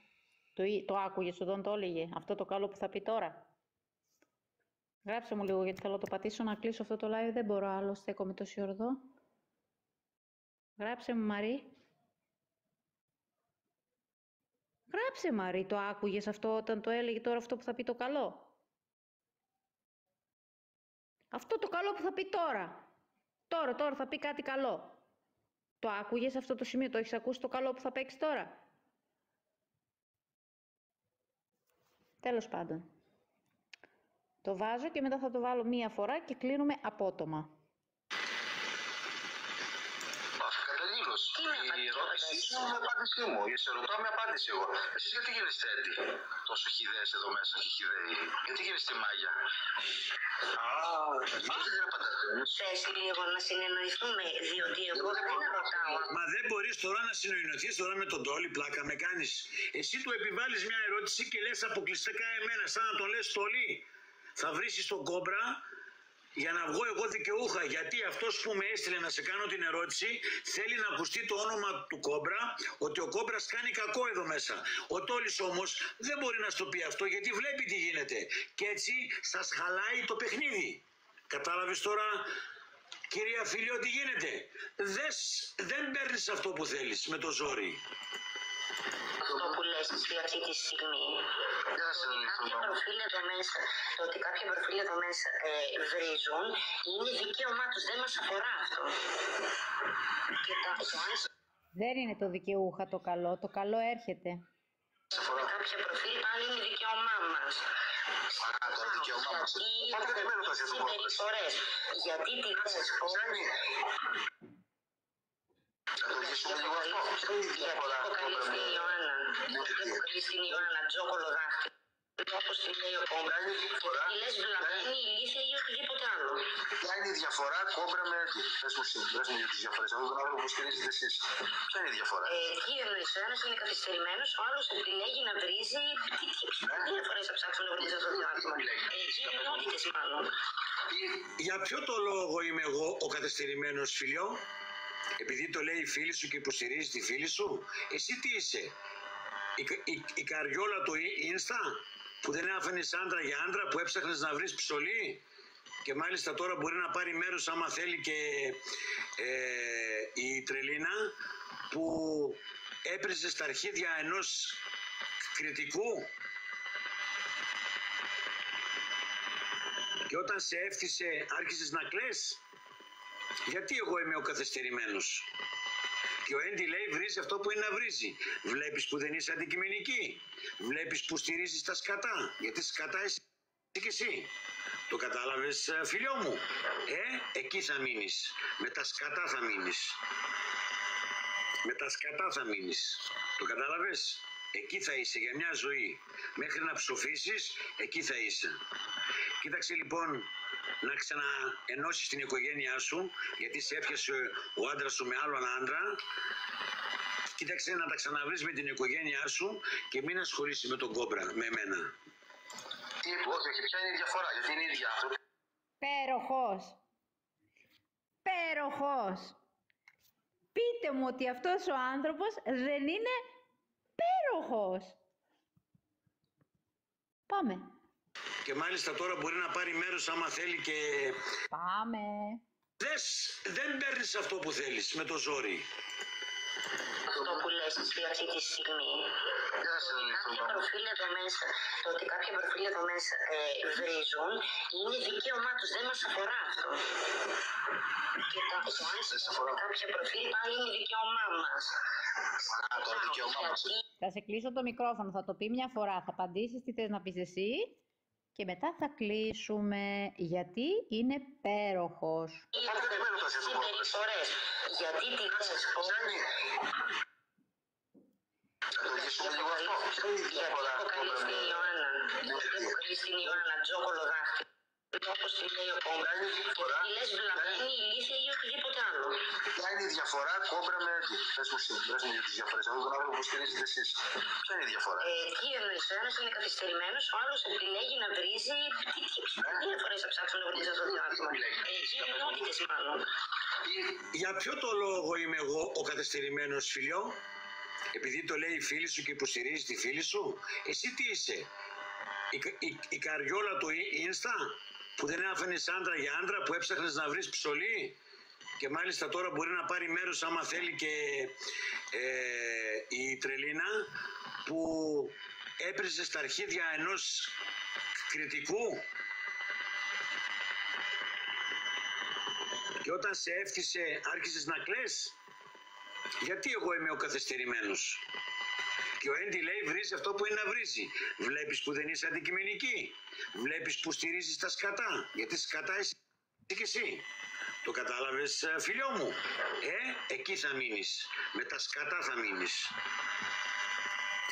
Το άκουγες όταν το έλεγε. Αυτό το καλό που θα πει τώρα. Γράψε μου λίγο γιατί θέλω να το πατήσω να κλείσω αυτό το live. Δεν μπορώ άλλο, στέκομαι τόση ώρα εδώ. Γράψε μου, Μαρή. Γράψε, Μαρή, το άκουγες αυτό όταν το έλεγε τώρα αυτό που θα πει το καλό? Αυτό το καλό που θα πει τώρα. Τώρα θα πει κάτι καλό. Το άκουγες αυτό το σημείο, το έχεις ακούσει το καλό που θα παίξει τώρα? Τέλος πάντων. Το βάζω και μετά θα το βάλω μία φορά και κλείνουμε απότομα. Η ερώτησή σου με απάντησή μου. Σε ρωτάω με απάντηση εγώ. Εσείς γιατί γίνεστε έντυ? Τόσο χιδαίες εδώ μέσα και χιδαίοι. Γιατί γίνεστε μάγια? Γιατί δεν απαντάτε? Θες λίγο να συνεννοηθούμε, διότι εγώ δεν ρωτάω. Μα δεν μπορείς τώρα να συνεννοηθείς τώρα με τον Τόλη, πλάκα με κάνεις. Εσύ του επιβάλλεις μια ερώτηση και λες αποκλειστικά εμένα, σαν να τον λες Τόλη. Θα βρίσεις τον Κόμπρα για να βγω εγώ δικαιούχα, γιατί αυτός που με έστειλε να σε κάνω την ερώτηση θέλει να ακουστεί το όνομα του Κόμπρα, ότι ο Κόμπρας κάνει κακό εδώ μέσα. Ο Τόλης όμως δεν μπορεί να στο πει αυτό γιατί βλέπει τι γίνεται και έτσι σας χαλάει το παιχνίδι. Κατάλαβες τώρα, κυρία Φιλιό, τι γίνεται? Δεν παίρνεις αυτό που θέλεις με το ζόρι. Αυτό που λες εσύ αυτή τη στιγμή, το ότι κάποια προφίλ εδώ μέσα βρίζουν, είναι δικαίωμά τους, δεν μας αφορά αυτό. Δεν είναι το δικαιούχα το καλό έρχεται. Κάποια προφίλ πάλι είναι δικαίωμά μας. Το δικαίωμά μας. Συμπεριφορές. Γιατί τι θες πώς. Θα το λύσουμε λίγο αυτό. Γιατί αποκαλείς την Ιωάννα, Τζο Κολοδάχτυλο. Όπως τη λέει ο Κόμπρα. Τη λες βλαμμένη, ηλίθεια ή οτιδήποτε άλλο. Ποια είναι η διαφορά κόμπρα με έντι? Πες μου για τις διαφορές. Αυτό τον άνθρωπο που στηρίζετε εσείς. Ποια είναι η διαφορά? Τι εννοείς, ο ένας είναι καθυστερημένος, ο άλλος επιλέγει να βρίζει. Τι διαφορές θα ψάξουν να βρει αυτό το άτομο? Κοινότητες μάλλον. Για ποιο το λόγο είμαι εγώ ο καθυστερημένος, φιλιό? Επειδή το λέει η φίλη σου και υποστηρίζει τη φίλη σου? Εσύ τι είσαι? Η καριόλα του Ίνστα που δεν άφηνες άντρα για άντρα, που έψαχνες να βρεις ψωλή? Και μάλιστα τώρα μπορεί να πάρει μέρος άμα θέλει και η Τρελίνα που έπριζε στα αρχίδια ενός κριτικού. Και όταν σε έφτιασε άρχισες να κλαις. Γιατί εγώ είμαι ο καθυστερημένος? Και ο Έντι λέει βρίζει αυτό που είναι να βρίζει. Βλέπεις που δεν είσαι αντικειμενική? Βλέπεις που στηρίζεις τα σκατά? Γιατί σκατά είσαι και εσύ. Το κατάλαβες, φιλιό μου? Εκεί θα μείνεις. Με τα σκατά θα μείνεις. Με τα σκατά θα μείνεις. Το κατάλαβες? Εκεί θα είσαι για μια ζωή. Μέχρι να ψοφήσεις, εκεί θα είσαι. Κοίταξε λοιπόν να ξαναενώσεις την οικογένειά σου, γιατί σε έπιασε ο άντρας σου με άλλον άντρα. Κοίταξε να τα ξαναβρεις με την οικογένειά σου και μην ασχολείσαι με τον Κόμπρα, με εμένα. Όχι, ποια είναι η διαφορά? Γιατί είναι οι ίδιοι άνθρωποι. Πέροχος. Πέροχος. Πείτε μου ότι αυτός ο άνθρωπος δεν είναι πέροχος. Πάμε. Και μάλιστα τώρα μπορεί να πάρει μέρος άμα θέλει και... Πάμε. Δεν παίρνεις αυτό που θέλεις με το ζόρι. Αυτό που λες εσύ αυτή τη στιγμή. Κάποια προφίλ εδώ μέσα, το ότι κάποια προφίλ εδώ μέσα βρίζουν, είναι δικαίωμά τους, δεν μας αφορά αυτό. Και το αν κάποια προφίλ πάλι είναι δικαίωμά μας. Το δικαίωμά μας. Θα σε κλείσω το μικρόφωνο, θα το πει μια φορά, θα απαντήσεις τι θες να πεις εσύ και μετά θα κλείσουμε, γιατί είναι πέροχος. Συμπεριφορές, γιατί τι λες πώς... Γιατί αποκαλείς την Ιωάννα, τζόκολο δάχτυλο, όπως τη λέει ο Κόμπρα, τη λες βλαμμένη, ηλίθεια ή οτιδήποτε άλλο. Ποια είναι η διαφορά κόμπρα με έντι? Πες μου για τις διαφορές. Αυτό τον άνθρωπο που στηρίζετε εσείς. Ποια είναι η διαφορά? Τι εννοείς, ο ένας είναι καθυστερημένος, ο άλλος επιλέγει να βρίζει. Τι διαφορές θα ψάξουν να βρεις αυτό το άτομο? Κοινότητες μάλλον. Για ποιο το λόγο είμαι εγώ ο καθυστερημένος, φιλιό? Επειδή το λέει η φίλη σου και υποστηρίζει τη φίλη σου? Εσύ τι είσαι? Η καριόλα του Ίνστα που δεν άφηνες άντρα για άντρα, που έψαχνες να βρεις ψωλή? Και μάλιστα τώρα μπορεί να πάρει μέρος άμα θέλει και η Τρελίνα που έπριζε στα αρχίδια ενός κριτικού. Και όταν σε έφτιασε άρχισες να κλαις. Γιατί εγώ είμαι ο καθυστερημένος? Και ο Έντι λέει βρίζει αυτό που είναι να βρίζει. Βλέπεις που δεν είσαι αντικειμενική? Βλέπεις που στηρίζεις τα σκατά? Γιατί σκατά είσαι και εσύ. Το κατάλαβες, φιλιό μου? Εκεί θα μείνεις. Με τα σκατά θα μείνεις.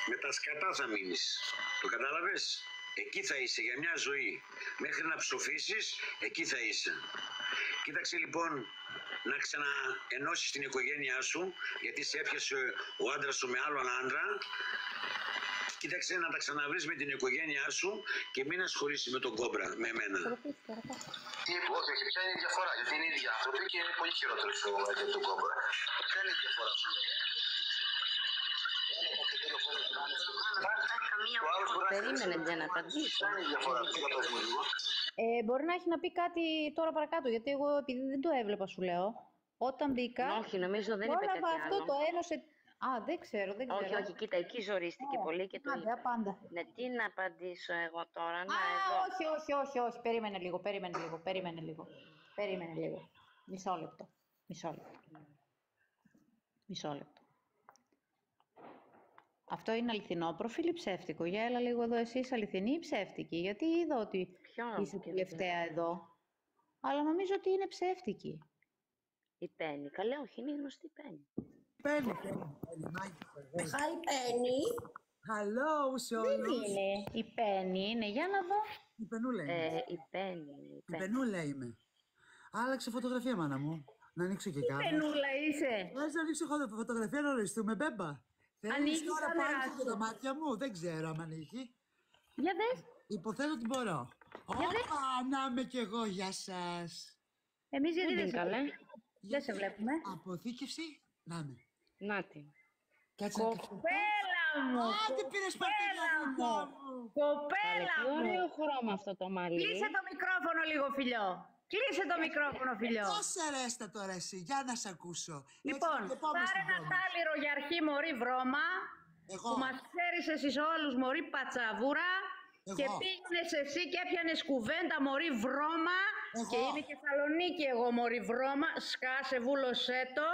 Με τα σκατά θα μείνεις. Το κατάλαβες? Εκεί θα είσαι για μια ζωή. Μέχρι να ψοφήσεις, εκεί θα είσαι. Κοίταξε λοιπόν να ξαναενώσεις την οικογένειά σου, γιατί σε έπιασε ο άντρας σου με άλλον άντρα. Κοίταξε να τα ξαναβρεις με την οικογένειά σου και μην ασχολείσαι με τον Κόμπρα, με εμένα. Όχι, ποια είναι η διαφορά? Γιατί είναι οι ίδιοι άνθρωποι και είναι πολύ χειρότερο από τον Κόμπρα. Ποια είναι η διαφορά σου? Περίμενε για να απαντήσω. Μπορεί να έχει να πει κάτι τώρα παρακάτω, γιατί εγώ επειδή δεν το έβλεπα σου λέω. Όταν μπήκα, Όχι, νομίζω δεν είπε πρόλαβα κάτι αυτό άλλο. το ένωσε. Α, δεν ξέρω. Όχι, όχι, κοίτα, εκεί ζορίστηκε πολύ και το Άντε, είπε. απάντα. Ναι, τι να απαντήσω εγώ τώρα, Α, να εδώ. όχι. Περίμενε λίγο. Μισό λεπτό. Αυτό είναι αληθινό προφίλ ή ψεύτικο? Για έλα λίγο εδώ, εσύ είσαι αληθινή ή ψεύτικη? Γιατί είδα ότι Ποιο είσαι και τελευταία εδώ. Αλλά νομίζω ότι είναι ψεύτικη. Η Πέννη. Καλά, όχι, είναι γνωστή η Πέννη. Penny. Ναι. Ναι. Hi, Penny. Hello σε Δεν όλους. είναι η Πέννη, είναι, για να δω. Η Πενούλα είμαι. Η Πέννη. Η Πενούλα είμαι. Άλλαξε φωτογραφία, μάνα μου. Να ανοίξω και κάμερα. Πενούλα είσαι. Θες να ανοίξω φωτογραφία να οριστούμε, μπέμπα. Ανοίγει Θέλεις τώρα η πάλι κάμερα και σου. τα μάτια μου. Δεν ξέρω αν ανοίγει. Για δες. Υποθέτω ότι μπορώ. Για δες. Όπα, να είμαι κι εγώ για σας. Εμείς γιατί δεν είναι σε καλέ. βλέπουμε. Δεν σε βλέπουμε. Αποθήκευση, να είμαι. Να τη. Κάτσε να Κοπέλα μου. Άντε πήρες παρτελιά μου. Κοπέλα Τι μου. ωραίο χρώμα αυτό το μαλλί. Κλείσε το μικρόφωνο λίγο, φιλιό. Κλείσε το μικρόφωνο, φιλιό. Δώσε ρέστα τώρα εσύ, για να σε ακούσω. Λοιπόν, Έτσι, πάμε πάρε στην ένα πόλη. τάλιρο για αρχή, μωρή βρώμα. Εγώ. Που μας ξέρεις εσείς όλους, μωρή πατσαβούρα. Εγώ. Και πήγαινες εσύ και έπιανες κουβέντα, μωρή βρώμα. Εγώ. Και είμαι Θεσσαλονίκη εγώ, μωρή βρώμα. Σκάσε, βούλωσέ το.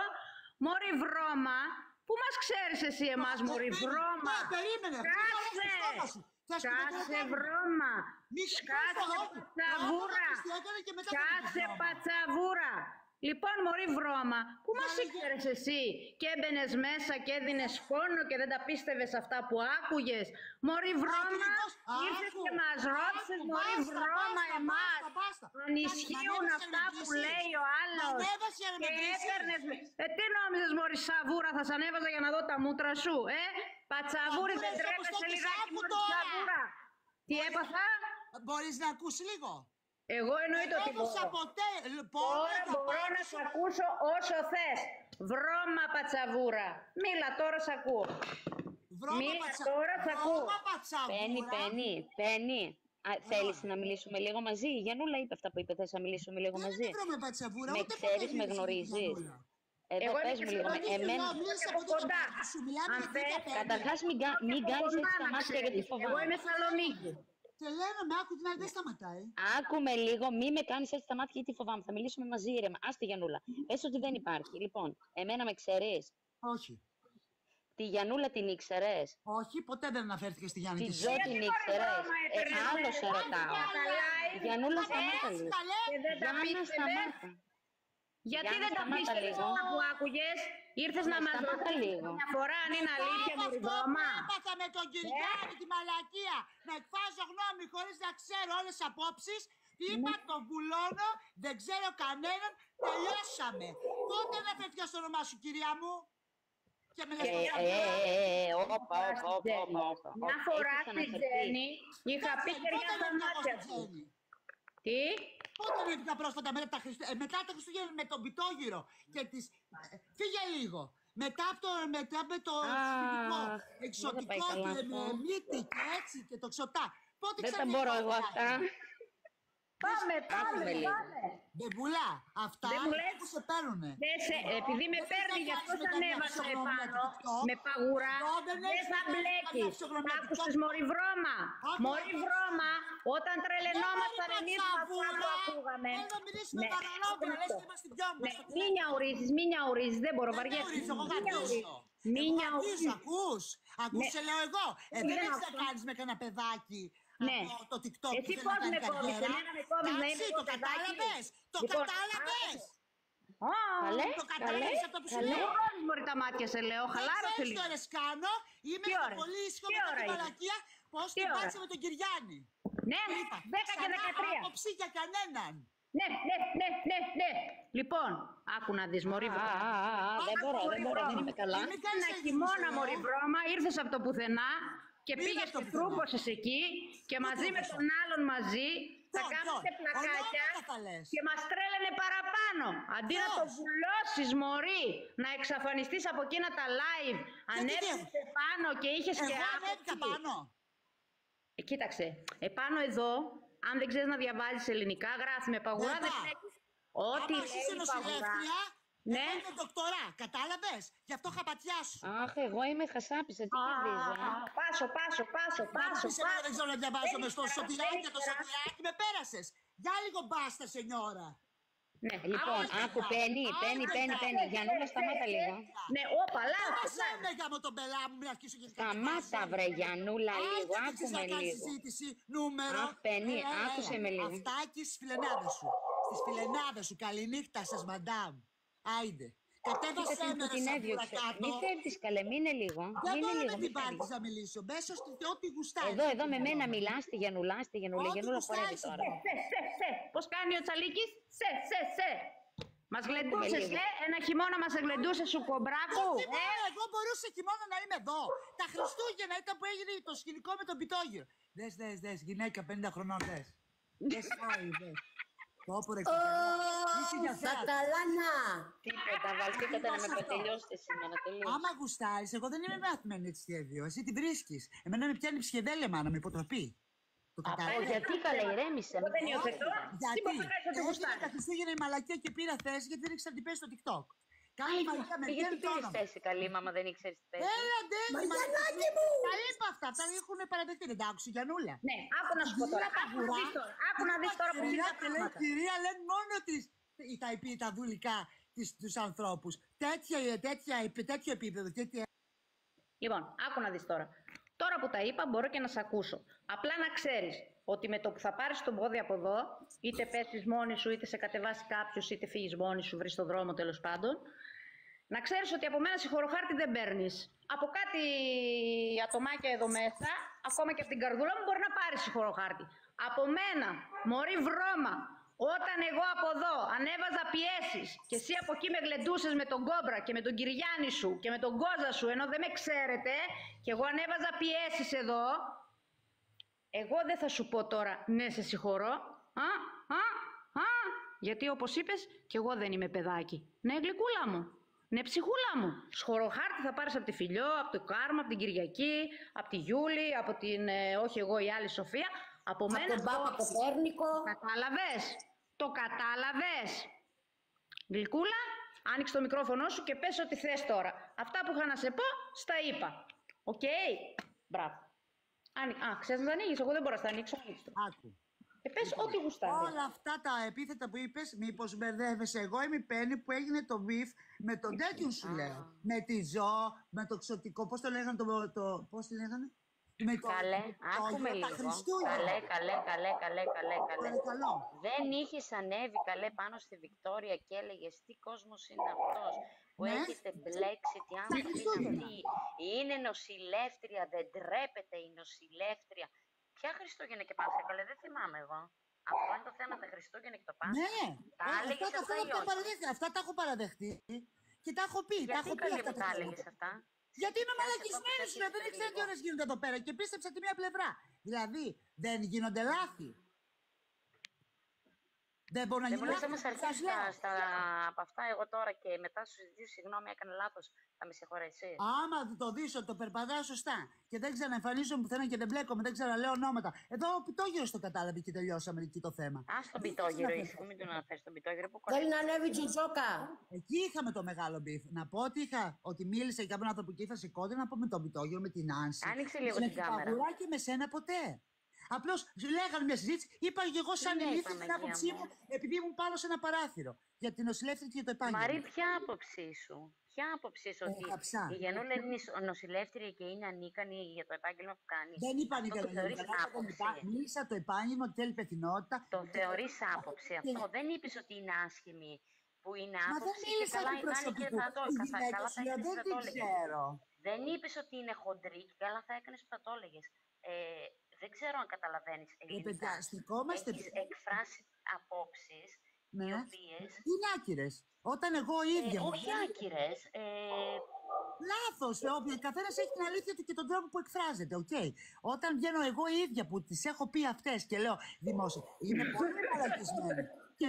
Μωρή βρώμα. Πού μας ξέρεις εσύ εμάς, μωρή βρώμα. Περίμενε. Κάτσε. Κάτσε βρώμα. Σκάσε πατσαβούρα. Κάτσε πατσαβούρα. Λοιπόν, μωρή βρώμα, πού μας ήξερες εσύ και έμπαινες μέσα και έδινες πόνο και δεν τα πίστευες αυτά που άκουγες. Μωρή βρώμα, ήρθες και μας ρώτησες, μωρή βρώμα εμάς. Αν ισχύουν αυτά που λέει ο άλλος και έπαιρνες... τι νόμιζες, μωρή σαβούρα, θα σ' ανέβαζα για να δω τα μούτρα σου, Πατσαβούρη, δεν τρέπεσαι λιγάκι, μωρή σαβούρα. Τι έπαθα? Μπορείς να ακούσει λίγο. Εγώ εννοείται ότι Έδωσα μπορώ. ποτέ. Τώρα μπορώ να σ' ακούσω όσο θες. Βρώμα πατσαβούρα. Μίλα, τώρα σ' ακούω. Μίλα, τώρα σ' ακούω. Πέννη. Θέλεις να μιλήσουμε λίγο μαζί? Η Γιαννούλα είπε αυτά που είπε, θες να μιλήσουμε λίγο μαζί? Δεν βρώμε πατσαβούρα, Με ούτε ξέρεις, ποτέ με μίλησα γνωρίζεις. με τη Γιαννούλα. Εδώ Εγώ πες είμαι μου λίγο. Θεσσαλονίκη, Μίλησα από από την κοντά. σου, μιλάμε Αν για θες, τέτοια παιδιά. Καταρχάς μην κάνεις έτσι τα μάτια γιατί Εγώ φοβάμαι. είμαι Θεσσαλονίκη. Και λένε με άκου την άλλη δεν σταματάει. Άκουμε λίγο, μη με κάνεις έτσι τα μάτια γιατί φοβάμαι. Θα μιλήσουμε μαζί ήρεμα. Ας τη Γιαννούλα. Πες ότι δεν υπάρχει. Λοιπόν, εμένα με ξέρεις? Όχι. Τη Γιαννούλα την ήξερες? Όχι, ποτέ δεν αναφέρθηκε στη Γιάννη Την της. Τζο την ήξερες? Άλλο σε ρωτάω. Γιαννούλα, σταμάτα λίγο. Και δεν τα Γιάννα, πίστευες. σταμάτα. Γιατί Γιάννα, δεν τα σταμάτα πίστευες λίγο. αυτά που άκουγες. Ήρθες να μας Σταμάτα ρωτήσεις λίγο. μια φορά αν είναι αλήθεια, μωρή Αυτό βρώμα. που έπαθα με τον Κυριάκη τη μαλακία. Να εκφράζω γνώμη χωρίς να ξέρω όλες τις απόψεις. Είπα τον βουλώνω, δεν ξέρω κανέναν, τελειώσαμε. Πότε αναφέρθηκα στο όνομά σου, κυρία μου? Και με λες Όπα. Μια φορά στη Τζέννη είχα πει κεριά στα μάτια σου. Τι? Πότε ανέβηκα πρόσφατα μετά τα Χριστούγεννα με τον Πιτόγυρο και τις... Φύγε λίγο. Μετά από το εξωτικό δεν πάει καλά και με αυτό. μύτη και έτσι και το ξωτά. Πότε Δεν τα ξανά μπορώ είπα εγώ αυτά. Πάμε. λίγο. Μπεμπούλα, αυτά Δεν μου λες. που σε παίρνουνε. Επειδή με Δεν παίρνει, θες γι' να αυτό κάνεις θα ανέβασα μετανιώσεις επάνω, TikTok. με παγουρά, Εγώ δεν δεν έχεις θα να κάνεις μπλέκεις. μετανιώσεις TikTok. Άκουσες, μωρή βρώμα. Άκου, Μωρή άκου. βρώμα, όταν τρελαινόμασταν Δεν εμείς είναι αυτά που πατσαβούρα. ακούγαμε. Θέλω να μιλήσουμε Ναι, παραλόγια, λες άκου και είμαστε δυο μας. Ναι, μη νιαουρίζεις, δεν μπορώ, Δεν βαριέσαι. γνωρίζω, εγώ Μη νιαουρίζεις. γαρτίζω. Μη Εγώ νιαουρίζεις. γαρτίζω, ακούς. Ακούς, Ναι. σε λέω εγώ. Δεν Δεν έχεις να άκουσα. κάνεις με κανένα παιδάκι Ναι. από το TikTok Εσύ που θέλει πώς να κάνει με κόβεις, καριέρα. εμένα με κόβεις να είμαι Εντάξει, εγώ το παιδάκι. κατάλαβες. Το Λοιπόν, κατάλαβες. Καλέ, Το κατάλαβες αυτό που σου Καλέ, λέω. μωρή τα μάτια σε λέω, Δεν χαλάρωσε ξέρεις τι λίγο. ώρες κάνω. Είμαι Τι στο ώρες? πολύ ήσυχο Τι με ώρα την είναι? μαλακία. Πώς Τι την ώρα? πάτησα με τον Κυριάννη. Ναι, 10 και 13. Άποψη για κανέναν. Ναι. Λοιπόν, άκου να δεις, μωρή βρώμα. Δεν μπορώ, δεν είμαι καλά. Μην κάνεις Ένα έτσι, χειμώνα, σου μωρή λέω. βρώμα, ήρθες από το πουθενά και Μίλα πήγες στο και πουθενά. τρούπωσες εκεί και μαζί με τον άλλον μαζί θα Ποιον, κάνετε ποιον? πλακάκια Ονόματα θα λες. και μας τρέλαινε παραπάνω. Αντί να το Ποιος? βουλώσεις, μωρή, να εξαφανιστείς από εκείνα τα live, ανέβηκες δεν? επάνω και είχες και Εγώ ανέβηκα άποψη. πάνω. Κοίταξε, επάνω εδώ, αν δεν ξέρεις να διαβάζεις ελληνικά, γράφει με παγουρά, δεν Μπέμπα. τρέχεις. Ό,τι Άμα εσύ είσαι λέει παγουρά. νοσηλεύτρια, Ναι. εγώ είμαι ντοκτορά. Κατάλαβες. Γι' αυτό χαπατιά σου. Αχ, εγώ είμαι χασάπισα, τι κερδίζω. Πάσο. Είσαι εμένα δεν ξέρω να διαβάζω με στο Δεν σωτηράκι και το ήξερα. σωτηράκι με πέρασες. Για λίγο μπάστα, σενιόρα. Ναι, Λοιπόν, άκου, Πέννη, Γιαννούλα, σταμάτα λίγο. Ναι, όπα, λάθος. Μας έμεγα με τον πελά μου, μην αρχίσω και Σταμάτα, βρε Γιαννούλα, λίγο, άκουμε να κάνεις λίγο. συζήτηση, νούμερο. Αχ, Πέννη, άκουσε με λίγο. Αυτά εκεί στις φιλενάδες σου. Στις φιλενάδες σου. Καληνύχτα σας, μαντάμ. Άιντε. Κατέβασέ με την ρε έδιωξε. κάτω. Μην φεύγεις καλέ, μείνε λίγο. Δεν Μείνε μπορώ λίγο, με μην την πάρκης φεύγεις. να μιλήσω. Μέσω ό,τι γουστάρεις. Εδώ με μένα μιλάς, στη Γιαννούλα, στη Γιαννούλα. Η Ό,τι Γιαννούλα χορεύει γουστάρεις τώρα. εδώ. Σε. Πώς κάνει ο Τσαλίκης? Σε. Μας γλεντούσες, ένα χειμώνα μας γλεντούσε σου κομπράκου. Εγώ μπορούσα χειμώνα να είμαι εδώ. Τα Χριστούγεννα ήταν που έγινε το σκηνικό με τον πιτόγυρο. Δες, γυναίκα 50 χρονών, δες. Δες, πάει, δες. Κόπο ρε Σαταλάνα! Τίποτα, βαλτήκατε να με πετελειώσετε σήμερα, τελείως. Άμα γουστάρεις, εγώ δεν είμαι μαθημένη έτσι σχέδιο. Εσύ την βρίσκεις. Εμένα με πιάνει ψυχεδέλεμα να με υποτροπεί. Το κατάλαβες. Γιατί καλά, ηρέμησε. Δεν υιοθετώ. Γιατί Τίποτα έγινε τα Χριστούγεννα η μαλακία και πήρα θέση γιατί δεν ήξερα τι πέσει στο TikTok. Κάνει μαλακία με Γιατί πιάνει το πήρες όνομα. θέση καλή, μάμα δεν ήξερες τι θέση. Έλα ντε, Μαριανάκη μου! τα είπα αυτά, τα έχουν παραδεχτεί, δεν τα άκουσε Γιαννούλα. Ναι, άκου να σου πω τώρα. Άκου να δεις τώρα που είναι τα πράγματα. Κυρία, λένε μόνο τα δουλικά τους ανθρώπους. Τέτοιο επίπεδο, Λοιπόν, άκου να δεις τώρα. Τώρα που τα είπα, μπορώ και να σε ακούσω. Απλά να ξέρεις ότι με το που θα πάρεις τον πόδι από εδώ, είτε πέσεις μόνη σου, είτε σε κατεβάσει κάποιος, είτε φύγεις μόνη σου, βρεις τον δρόμο τέλος πάντων, να ξέρεις ότι από μένα συγχωροχάρτη δεν παίρνεις. Από κάτι ατομάκια εδώ μέσα, ακόμα και από την καρδούλα μου, μπορεί να πάρεις συγχωροχάρτη. Από μένα, μωρή βρώμα, όταν εγώ από εδώ ανέβαζα πιέσεις και εσύ από εκεί με γλεντούσες με τον Κόμπρα και με τον Κυριάννη σου και με τον Κόζα σου, ενώ δεν με ξέρετε, και εγώ ανέβαζα πιέσεις εδώ, εγώ δεν θα σου πω τώρα ναι σε συγχωρώ, γιατί όπως είπες και εγώ δεν είμαι παιδάκι. Ναι γλυκούλα μου, ναι ψυχούλα μου, σχοροχάρτη θα πάρεις από τη Φιλιό, από το Κάρμα, από την Κυριακή, από τη Γιούλη, από την, όχι εγώ η άλλη Σοφία, από μένα. Από τον Πάπα Κοπέρνικο. Κατάλαβες, το κατάλαβες. Γλυκούλα, άνοιξε το μικρόφωνο σου και πες ό,τι θες τώρα. Αυτά που είχα να σε πω, στα είπα. Οκ, μπράβο. Ξέρεις να τα ανοίγεις, εγώ δεν μπορώ να τα ανοίξω. Άκου. Πες ό,τι γουστάρεις. Όλα αυτά τα επίθετα που είπες, μήπως μπερδεύεσαι. Εγώ είμαι η Πέννη που έγινε το μπιφ με τον τέτοιον σου λέω. Με τη Ζω, με το ξωτικό, πώς το λέγανε, πώς τη λέγανε. Καλέ, άκουμε λίγο. Καλέ. Δεν είχες ανέβει καλέ πάνω στη Βικτόρια και έλεγες τι κόσμος είναι αυτός που έχετε μπλέξει, τι άνθρωποι είναι αυτοί. Είναι νοσηλεύτρια, δεν τρέπεται η νοσηλεύτρια. Ποια Χριστούγεννα και Πάσχα, καλέ, δεν θυμάμαι εγώ. Αυτό είναι το θέμα, τα Χριστούγεννα και το Πάσχα. Ναι, τα έλεγες αυτά ή όχι? Αυτά τα έχω παραδεχτεί και τα έχω πει. Γιατί καλή μου τα έλεγες αυτά? Γιατί είμαι μαλακισμένη σου, δεν ήξερα τι ώρες γίνονται εδώ πέρα και πίστεψα τη μία πλευρά. Δηλαδή, δεν γίνονται λάθη. Δεν μπορεί να γίνει λάθος. Δεν μπορείς να μας αρχίσεις από αυτά εγώ τώρα και μετά σου ζητήσω συγγνώμη, έκανε λάθος, θα με συγχωρέσεις. Άμα το δεις ότι το περπατάω σωστά και δεν ξαναεμφανίζομαι πουθενά και δεν μπλέκομαι, δεν ξαναλέω ονόματα. Εδώ ο Πιτόγυρος το κατάλαβε και τελειώσαμε εκεί το θέμα. Ας τον Πιτόγυρο, ήσυχο, μην τον αναφέρεις τον Πιτόγυρο. Θέλει να ανέβει Τζιτζόκα. Εκεί είχαμε το μεγάλο μπιφ. Να πω ότι μίλησε για κάποιον άνθρωπο και ήρθα σε κόντρα να πω με τον Πιτόγυρο, με την Άνση. Άνοιξε λίγο την κάμερα. Και με σένα ποτέ. Απλώς λέγανε μια συζήτηση, είπα και εγώ σαν ηλίθεια την άποψή μου, επειδή ήμουν πάνω σε ένα παράθυρο. Για την νοσηλεύτρια και το επάγγελμα. Μαρή, ποια άποψή σου? Ποια άποψή σου ότι η Γιαννούλα είναι νοσηλεύτρια και είναι ανίκανη για το επάγγελμα που κάνει? Δεν είπα ανίκανη. Μίλησα το επάγγελμα ότι θέλει υπευθυνότητα. Το θεωρείς άποψη αυτό? Δεν είπες ότι είναι άσχημη που είναι άποψη? Μα δεν μίλησα του προσωπικού. Δεν ξέρω. Δεν είπες ότι είναι χοντρή και καλά θα έκανες που θα το έλεγες. Δεν ξέρω αν καταλαβαίνεις ελληνικά. Έχεις εκφράσει απόψεις οι οποίες... Είναι άκυρες. Όταν εγώ ίδια... όχι άκυρες. Λάθος. Ο καθένας έχει την αλήθεια του και τον τρόπο που εκφράζεται. Okay. Όταν βγαίνω εγώ ίδια που τις έχω πει αυτές και λέω δημόσια, είμαι πολύ μαλακισμένη. Και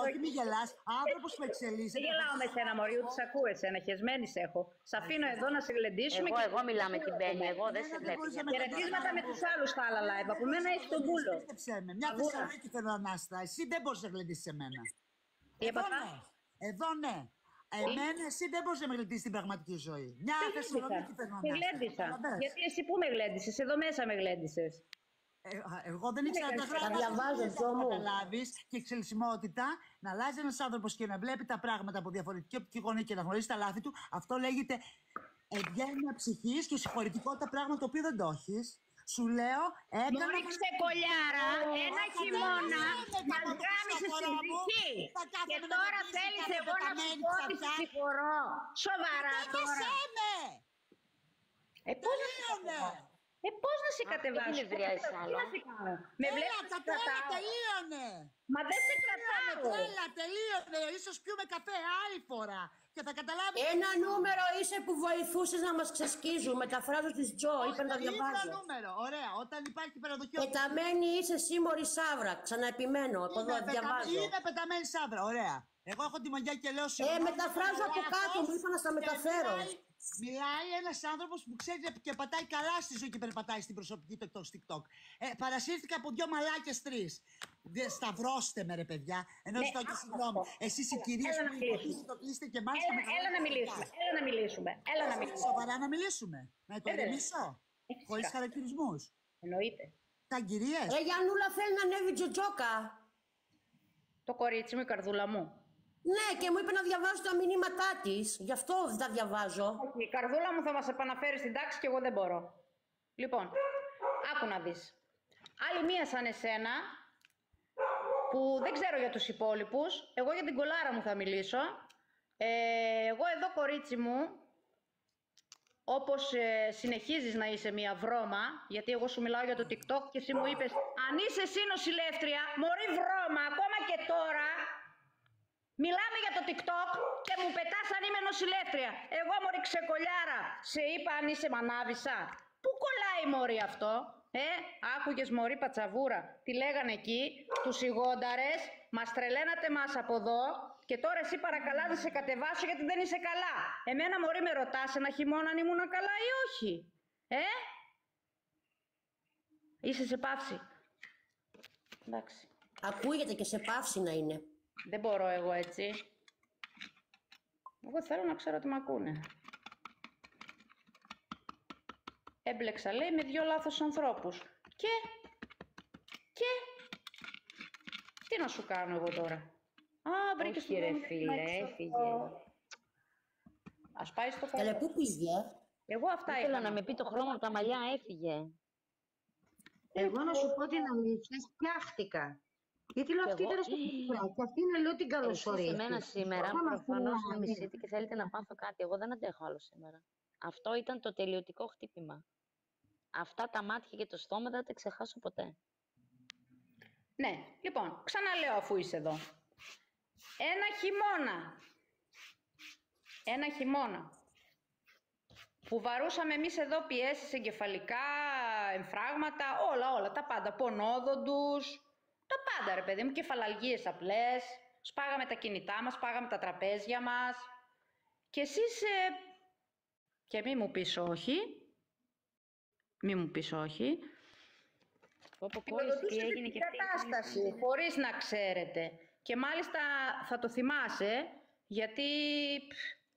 όχι μη γελάς, άνθρωπος που εξελίσσεται. Δεν γελάω με σένα, Μωρή, ούτε σ' ακούω εσένα, χεσμένη σε έχω. Σ' αφήνω εδώ να σε γλεντήσουμε. Εγώ μιλάω με την Μπέννη, εγώ δεν σε βλέπω. Χαιρετίσματα με τους άλλους στα άλλα live. Από μένα έχει τον Μπούλο. Μια Θεσσαλονίκη θέλω να είσαι. Εσύ δεν μπορείς να γλεντήσεις εμένα. Τι έπαθα? Εδώ ναι. Εμένα εσύ δεν μπορείς να με γλεντήσεις στην πραγματική ζωή. Μια Θεσσαλονίκη θέλω να είσαι. Τη γλέντισα. Γιατί εσύ πού με γλέντισες, εδώ μέσα με γλέντισες. Εγώ δεν ήξερα τα πράγματα να καταλάβεις και εξελισσιμότητα, να αλλάζει ένας άνθρωπος και να βλέπει τα πράγματα από διαφορετική οπτική γωνία και να γνωρίζει τα λάθη του. Αυτό λέγεται ευγένεια ψυχής και συγχωρητικότητα, πράγμα το οποίο δεν το έχεις. Σου λέω, έκανα... Μωρή ξεκολιάρα, ένα χειμώνα μας γάμισε στην ψυχή. Και τώρα θέλεις εγώ να σου πω ότι σε συγχωρώ. Σοβαρά τώρα. Πώς να σε κατεβάσω. Πώς να σε κατεβάσω. Δεν νευριάζεις άλλο. Με βλέπεις να σε κρατάω. Τελείωνε. Μα δεν σε κρατάω. Τρέλα, τελείωνε. Ίσως πιούμε καφέ άλλη φορά. Και θα καταλάβεις... Ένα νούμερο είσαι που βοηθούσες να μας ξεσκίζουν. Μεταφράζω της Τζο, είπε να τα διαβάζω. Ένα νούμερο, ωραία. Όταν υπάρχει περοδοχείο... Πεταμένη είσαι Σίμωρη Σάβρα. Ξαναεπιμένω. Από εδώ διαβάζω. Είναι πεταμένη Σάβρα, ωραία. Εγώ έχω τη μαγιά και λέω... Μεταφράζω από κάτω, μου είπα να στα μεταφέρω. Μιλάει ένας άνθρωπος που ξέρει και πατάει καλά στη ζωή και περπατάει στην προσωπική του εκτός TikTok. Παρασύρθηκα από 2 μαλάκες 3. Σταυρώστε με ρε παιδιά. Ενώ ζητάω και συγγνώμη. Εσείς οι κυρίες που υποτίθεται το κλείστε και μάλιστα με καλά. Έλα να μιλήσουμε. Σοβαρά να μιλήσουμε. Να το ηρεμήσω. Χωρίς χαρακτηρισμούς. Εννοείται. Τα κυρίες. Γιαννούλα θέλει να ανέβει Τζοτζόκα. Το κορίτσι μου, η καρδούλα μου. Ναι, και μου είπε να διαβάζω τα μηνύματά της. Γι' αυτό δεν τα διαβάζω. Η καρδούλα μου θα μας επαναφέρει στην τάξη και εγώ δεν μπορώ. Λοιπόν, άκου να δεις. Άλλη μία σαν εσένα, που δεν ξέρω για τους υπόλοιπους, εγώ για την κολάρα μου θα μιλήσω. Εγώ εδώ, κορίτσι μου, όπως συνεχίζεις να είσαι μία βρώμα, γιατί εγώ σου μιλάω για το TikTok και εσύ μου είπες, αν είσαι εσύ νοσηλεύτρια, μωρή βρώμα, ακόμα και τώρα, μιλάμε για το TikTok και μου πετάς αν είμαι νοσηλεύτρια. Εγώ, μωρή ξεκολιάρα, σε είπα αν είσαι μανάβησα. Πού κολλάει, μωρή, αυτό? Άκουγες, μωρή πατσαβούρα, τι λέγανε εκεί, τους ηγόνταρες, μας τρελαίνατε μας από εδώ και τώρα εσύ παρακαλάς να σε κατεβάσω γιατί δεν είσαι καλά. Εμένα, μωρή, με ρωτάς ένα χειμώνα αν ήμουν καλά ή όχι? Είσαι σε παύση. Εντάξει. Ακούγεται και σε παύση να είναι. Δεν μπορώ εγώ έτσι. Εγώ θέλω να ξέρω ότι μ' ακούνε. Έμπλεξα, λέει, με 2 λάθος ανθρώπους. Και... Τι να σου κάνω εγώ τώρα? Βρήκες Όχι ρε φίλε, έφυγε. Ας πάει στο Καλέ, πού πήγε? Εγώ αυτά Ήθελα είχα. να με πει το χρώμα από τα μαλλιά, έφυγε. Εγώ να σου πω την αλήθεια, φτιάχτηκα. Γιατί λέω αυτή ήταν στο κουτάκι και αυτή να λέω την καλωσορίζω. Εσείς εμένα σήμερα προφανώς με μισείτε και θέλετε να πάθω κάτι. Εγώ δεν αντέχω άλλο σήμερα. Αυτό ήταν το τελειωτικό χτύπημα. Αυτά τα μάτια και το στόμα δεν θα τα ξεχάσω ποτέ. Ναι, λοιπόν, ξαναλέω αφού είσαι εδώ. Ένα χειμώνα που βαρούσαμε εμείς εδώ πιέσεις εγκεφαλικά, εμφράγματα, όλα, τα πάντα, πονόδοντους, τα πάντα ρε παιδί μου, κεφαλαλγίες απλές, σπάγαμε τα κινητά μας, σπάγαμε τα τραπέζια μας και εσείς, και μη μου πεις όχι, Πυροδοτούσατε έγινε την κατάσταση, χωρίς να ξέρετε. Και μάλιστα θα το θυμάσαι, γιατί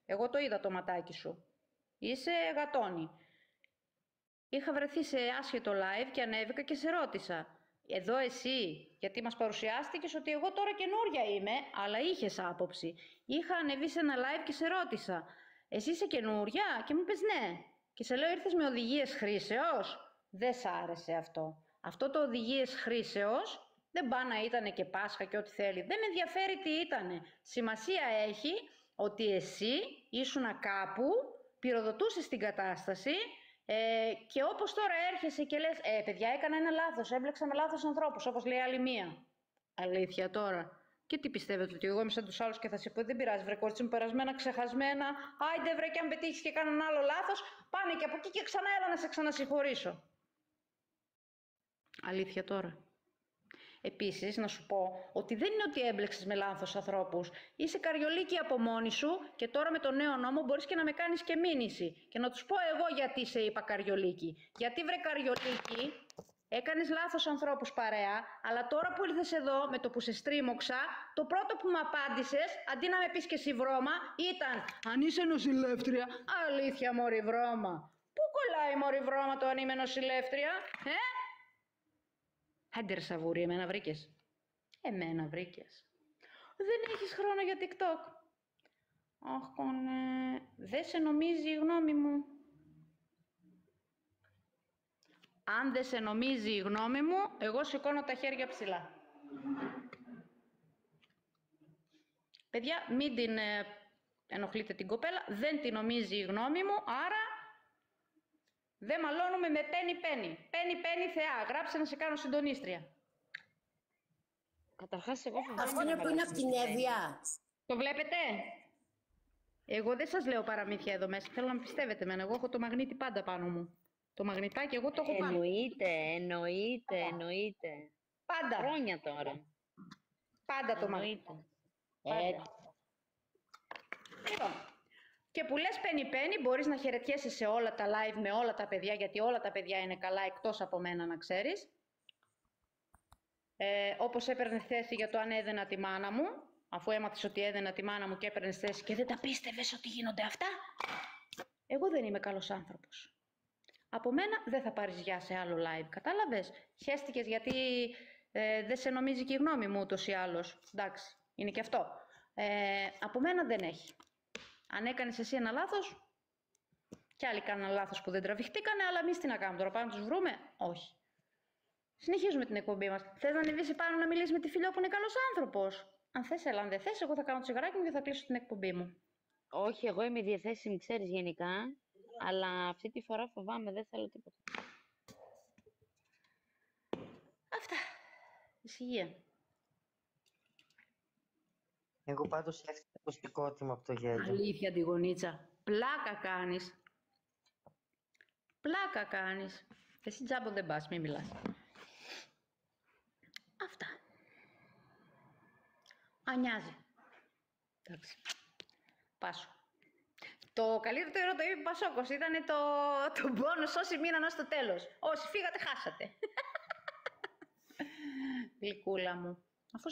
εγώ το είδα το ματάκι σου. Είσαι γατόνι. Είχα βρεθεί σε άσχετο live και ανέβηκα και σε ρώτησα. Εδώ εσύ, γιατί μας παρουσιάστηκες ότι εγώ τώρα καινούρια είμαι, αλλά είχες άποψη. Είχα ανεβεί σε ένα live και σε ρώτησα. Εσύ είσαι καινούρια? Και μου είπες ναι. Και σε λέω ήρθες με οδηγίες χρήσεως? Δεν σ' άρεσε αυτό. Αυτό το οδηγίες χρήσεως δεν πάει να ήτανε και Πάσχα και ό,τι θέλει. Δεν με ενδιαφέρει τι ήτανε. Σημασία έχει ότι εσύ ήσουνα κάπου, πυροδοτούσες την κατάσταση και όπως τώρα έρχεσαι και λες παιδιά έκανα ένα λάθος, έμπλεξα με λάθος ανθρώπους, όπως λέει άλλη μία. Αλήθεια τώρα. Και τι πιστεύετε, ότι εγώ είμαι σαν τους άλλους και θα σε πω δεν πειράζει βρε κόρτσι μου, περασμένα, ξεχασμένα, άιντε βρε και αν πετύχεις και κάνουν άλλο λάθος, πάνε και από εκεί και ξανά έλα να σε ξανασυγχωρήσω. Αλήθεια τώρα. Επίσης, να σου πω ότι δεν είναι ότι έμπλεξες με λάθος ανθρώπους. Είσαι καριολίκη από μόνη σου και τώρα με τον νέο νόμο μπορείς και να με κάνεις και μήνυση. Και να τους πω εγώ γιατί σε είπα καριολίκη. Γιατί βρε καριολίκη, έκανες λάθος ανθρώπους παρέα, αλλά τώρα που ήρθες εδώ με το που σε στρίμωξα, το πρώτο που μου απάντησες, αντί να με πεις και εσύ βρώμα, ήταν αν είσαι νοσηλεύτρια. Αλήθεια μωρή βρώμα. Πού κολλάει μωρή βρώμα το αν είμαι νοσηλεύτρια, Άντε ρε Σαβούρη, εμένα βρήκες. Εμένα βρήκες. Δεν έχεις χρόνο για TikTok. Αχ, κονέ. Δεν σε νομίζει η γνώμη μου. Αν δεν σε νομίζει η γνώμη μου, εγώ σηκώνω τα χέρια ψηλά. Παιδιά, μην την ενοχλείτε την κοπέλα, δεν την νομίζει η γνώμη μου, άρα δεν μαλώνουμε με πένι. Πένι θεά, γράψε να σε κάνω συντονίστρια. Καταρχάς, εγώ φοβάμαι. Αυτό είναι που είναι από την Εύβοια. Το βλέπετε? Εγώ δεν σας λέω παραμύθια εδώ μέσα, θέλω να με πιστεύετε εμένα. Εγώ έχω το μαγνήτη πάντα πάνω μου. Το μαγνητάκι εγώ το έχω πάνω. Εννοείται. Πάντα. Χρόνια τώρα. Πάντα το μαγνήτη. Λοιπόν, και που λες πένι, μπορείς να χαιρετιέσαι σε όλα τα live με όλα τα παιδιά, γιατί όλα τα παιδιά είναι καλά εκτός από μένα, να ξέρεις. Όπως έπαιρνε θέση για το αν έδαινα τη μάνα μου, αφού έμαθες ότι έδαινα τη μάνα μου και έπαιρνες θέση και δεν τα πίστευες ότι γίνονται αυτά. Εγώ δεν είμαι καλός άνθρωπος. Από μένα δεν θα πάρεις γεια σε άλλο live, κατάλαβες? Χέστηκες γιατί δεν σε νομίζει και η γνώμη μου ούτως ή άλλως. Εντάξει, είναι και αυτό. Από μένα δεν έχει. Αν έκανες εσύ ένα λάθος, κι άλλοι κάνουν λάθος που δεν τραβηχτήκανε, αλλά εμείς τι να κάνουμε τώρα, πάμε να τους βρούμε? Όχι. Συνεχίζουμε την εκπομπή μας. Θες να ανεβείς πάνω να μιλήσεις με τη Φιλιό που είναι καλός άνθρωπος? Αν θες, έλα. Αν δεν θες, εγώ θα κάνω το τσιγαράκι μου και θα κλείσω την εκπομπή μου. Όχι, εγώ είμαι διαθέσιμη, ξέρεις, γενικά. Αλλά αυτή τη φορά φοβάμαι, δεν θέλω τίποτα. Αυτά. Ησυχία. Εγώ πάντως έφτιαξα το σπικότιμο από το γέλιο. Αλήθεια, τη γονίτσα. Πλάκα κάνεις. Πλάκα κάνεις. Εσύ τζάμπο δεν πας, μην μιλάς. Αυτά. Ανιάζει. Εντάξει. Πάσο. Το καλύτερο το είπε Πασόκος. Ήταν το μπόνους όσοι μείναν ως το τέλος. Όσοι φύγατε, χάσατε. Γλυκούλα μου. Αφού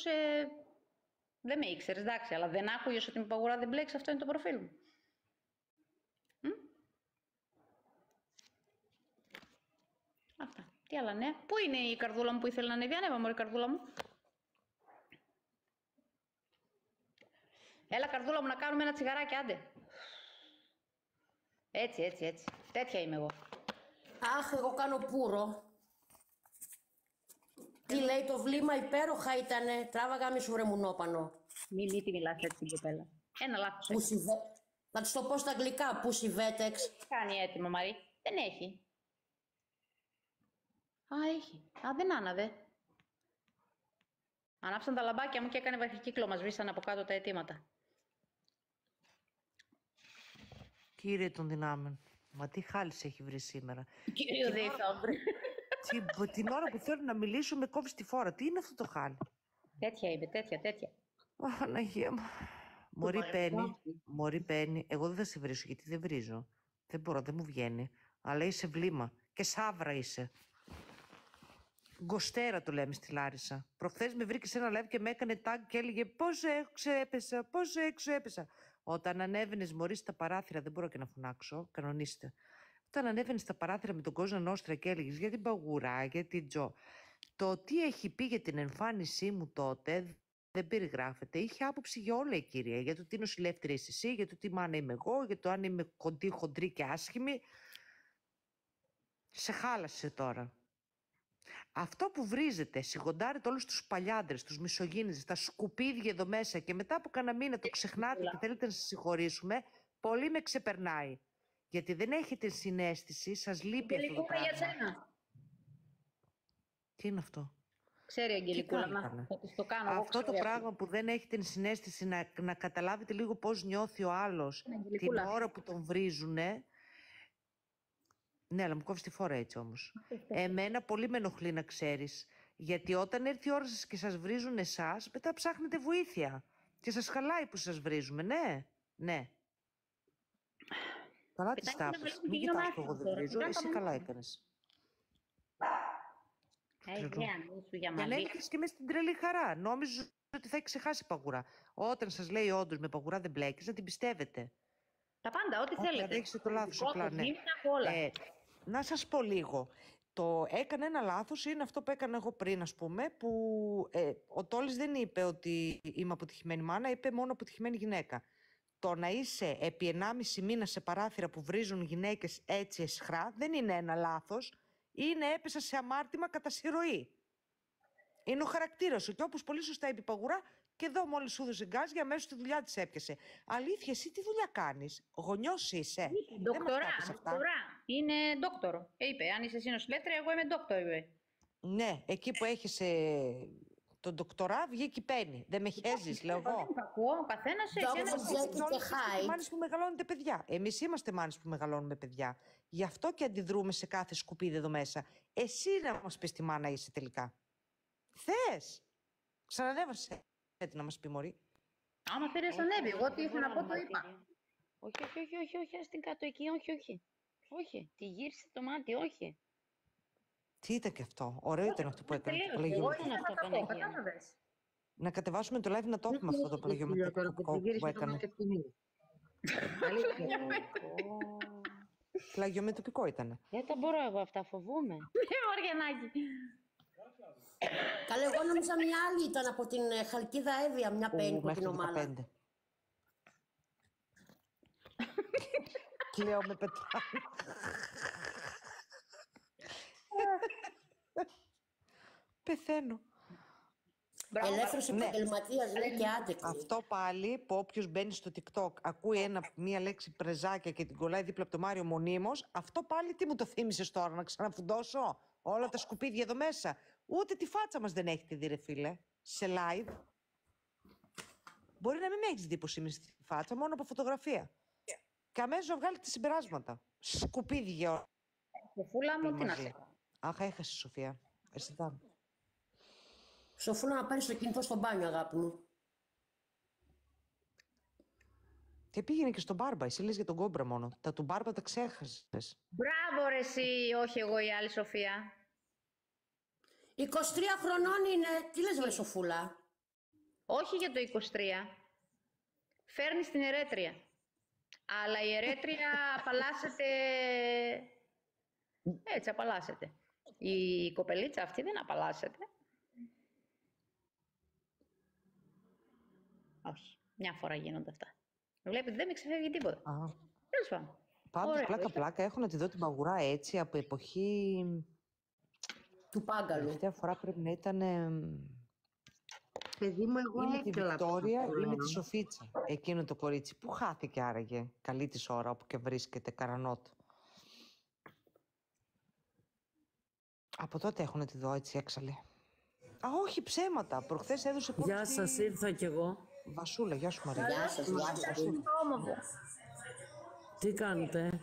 δεν με ήξερες, εντάξει, αλλά δεν άκουγες ότι με παγουρά δεν μπλέξεις, αυτό είναι το προφίλ μου. Αυτά. Τι άλλα νέα. Πού είναι η καρδούλα μου που ήθελε να ανέβει? Ανέβα μωρή καρδούλα μου. Έλα καρδούλα μου να κάνουμε ένα τσιγαράκι, άντε. Έτσι. Τέτοια είμαι εγώ. Αχ, εγώ κάνω πουρο. Τι λέει το βλήμα, υπέροχα ήτανε. Τράβαγα μισουρεμουνόπανο. Μην τη μιλάς έτσι την κοπέλα. Ένα λάθος. Θα της το πω στα αγγλικά. Pussy Vetex. Κάνει έτοιμο, Μαρή. Δεν έχει. Α, έχει. Α, δεν άναβε. Ανάψαν τα λαμπάκια μου και έκανε βαρχικύκλο. Μας βρίσκαν από κάτω τα αιτήματα. Κύριε των δυνάμεων, μα τι χάλης έχει βρει σήμερα. Κύριο Δεϊθόβρη. Την ώρα που θέλω να μιλήσω με κόβει τη φόρα. Τι είναι αυτό το χάλι? Τέτοια είπε, τέτοια. Αχ, Αναγία μου. Μωρή παίρνει. Εγώ δεν θα σε βρίσω γιατί δεν βρίζω. Δεν μπορώ, δεν μου βγαίνει. Αλλά είσαι βλήμα. Και σάβρα είσαι. Γκοστέρα το λέμε στη Λάρισα. Προχθές με βρήκε σε ένα live και με έκανε tag και έλεγε πόσο έξω έπεσα. Όταν ανέβαινες μωρή στα παράθυρα, δεν μπορώ και να φωνάξω, κανονίστε. Όταν ανέβαινες στα παράθυρα με τον Κόζα Νόστρα και έλεγες για την Παγουρά, για την Τζο. Το τι έχει πει για την εμφάνισή μου τότε δεν περιγράφεται. Είχε άποψη για όλα η κυρία. Για το τι νοσηλεύτρια είσαι εσύ, για το τι μάνα είμαι εγώ, για το αν είμαι κοντή, χοντρή και άσχημη. Σε χάλασε τώρα. Αυτό που βρίζετε, σιγοντάρετε όλους τους παλιάντρες, τους μισογίνηδες, τα σκουπίδια εδώ μέσα και μετά από κανένα μήνα το ξεχνάτε και θέλετε να σας συγχωρήσουμε, πολύ με ξεπερνάει. Γιατί δεν έχετε συναίσθηση, σας λείπει αυτό το πράγμα. Για σένα. Τι είναι αυτό? Ξέρει η Αγγελικούλα, θα της το κάνω. Αυτό το πράγμα που δεν έχετε συναίσθηση να καταλάβετε λίγο πώς νιώθει ο άλλος την ώρα που τον βρίζουνε. Ναι, αλλά μου κόβεις τη φόρα έτσι όμως. Εμένα πολύ με ενοχλεί να ξέρεις. Γιατί όταν έρθει η ώρα σας και σας βρίζουν εσάς, μετά ψάχνετε βοήθεια. Και σας χαλάει που σας βρίζουμε, ναι. Καλά τις τάπες. Μην κοιτάς που εγώ δεν βρίζω, εσύ καλά έκανες. Για να έχεις και μέσα στην τρελή χαρά. Νόμιζα ότι θα έχει ξεχάσει Παγουρά. Όταν σας λέει όντως με Παγουρά δεν μπλέκεις, να την πιστεύετε. Τα πάντα, ό,τι θέλετε. Δεν έχετε το λάθος απλά, ναι. Να σας πω λίγο. Έκανε ένα λάθος, είναι αυτό που έκανα εγώ πριν, ας πούμε, που ο Τόλης δεν είπε ότι είμαι αποτυχημένη μάνα, είπε μόνο αποτυχημένη γυναίκα. Το να είσαι επί 1,5 μήνα σε παράθυρα που βρίζουν γυναίκες έτσι εσχρά δεν είναι ένα λάθος. είναι έπεσα σε αμάρτημα κατά συρροή. Είναι ο χαρακτήρας σου. Και όπως πολύ σωστά είπε η Παγουρά, και εδώ μόλις σου έδωσε γκάζ για αμέσως τη δουλειά της έπιασε. Αλήθεια, εσύ τι δουλειά κάνεις? Γονιός είσαι? Ντοκτορά. Είναι δόκτωρο. Είπε, αν είσαι εσύ νοσηλεύτρια, εγώ είμαι δόκτωρο, είπε. Ναι, εκεί που έχεις τον ντοκτορά βγήκε η πένη. Δεν με χέζεις, λέω εγώ. Δεν ακούω, ο καθένας Είστε μάνες που μεγαλώνετε παιδιά. Εμείς είμαστε μάνες που μεγαλώνουμε παιδιά. Γι' αυτό και αντιδρούμε σε κάθε σκουπίδι εδώ μέσα. Εσύ να μας πεις τι μάνα είσαι τελικά. Θες? Ξανανέβασε να μας πει, μωρή. Άμα θέλεις ανέβει, εγώ τι ήθελα να πω το είπα. Όχι, ας την κάτω εκεί, όχι. Όχι, τη γύρισε το μάτι, όχι. Τι ήταν και αυτό? Ωραίο ήταν αυτό που έκανε. Εγώ ήθελα να το πω, κατάλαβες. Να κατεβάσουμε το live να το έχουμε αυτό το πλαγιομετωπικό που έκανε. Πλαγιομετωπικό ήταν. Δεν τα μπορώ εγώ αυτά, φοβούμαι. Μαριανάκη. Καλά, εγώ νόμιζα μια άλλη ήταν από την Χαλκίδα Εύβοια, μια πέννη από την ομάδα. Κλαίω με πετράνε. Πεθαίνω. Ελεύθερος επαγγελματίας, λέει και άντε. Αυτό πάλι που όποιος μπαίνει στο TikTok ακούει μία λέξη πρεζάκια και την κολλάει δίπλα από το Μάριο μονίμως, αυτό πάλι τι μου το θύμισες τώρα, να ξαναφουντώσω όλα τα σκουπίδια εδώ μέσα? Ούτε τη φάτσα μας δεν έχετε δει, ρε φίλε, σε live. Μπορεί να μην με έχεις δει πως είμαι στη φάτσα, μόνο από φωτογραφία. Και αμέσως να βγάλετε συμπεράσματα. Σκουπίδια. Σοφούλα μου, τι να σε. Αχ, έχασε, Σοφία. Αισθητά. Σοφούλα, να πάρεις το κινητό στο μπάνιο, αγάπη μου. Και πήγαινε και στον Μπάρμπα. Εσύ λες για τον Κόμπρα μόνο. Τα του Μπάρμπα τα ξέχασες. Μπράβο ρε εσύ, όχι εγώ η άλλη Σοφία. 23 χρονών είναι. Τι λες με Σοφούλα? Όχι για το 23. Φέρνεις την ερέτρια. Αλλά η ερέτρια απαλλάσσεται... Έτσι απαλλάσσεται. Η κοπελίτσα αυτή δεν απαλλάσσεται. Όχι. Μια φορά γίνονται αυτά. Βλέπετε, δεν με ξεφεύγει τίποτα. Τέλος πάντων. Πάντως, πλάκα-πλάκα, έχω να τη δω την Παγουρά έτσι από εποχή... του Πάγκαλου. Τελευταία φορά πρέπει να ήταν... Παιδί μου, εγώ ή με τη Βικτόρια ή με τη Σοφίτσα. Σοφίτσα. Εκείνο το κορίτσι. Πού χάθηκε άραγε? Καλή της ώρα, όπου και βρίσκεται, καρανότ. Από τότε έχω να τη δω έτσι έξαλλη. Α, όχι, ψέματα. Προχθές έδωσε πόντους. Γεια σας, ήρθα κι εγώ. Βασούλα, γεια σου Μαρία. Γεια σας, γεια σας. Τι κάνετε?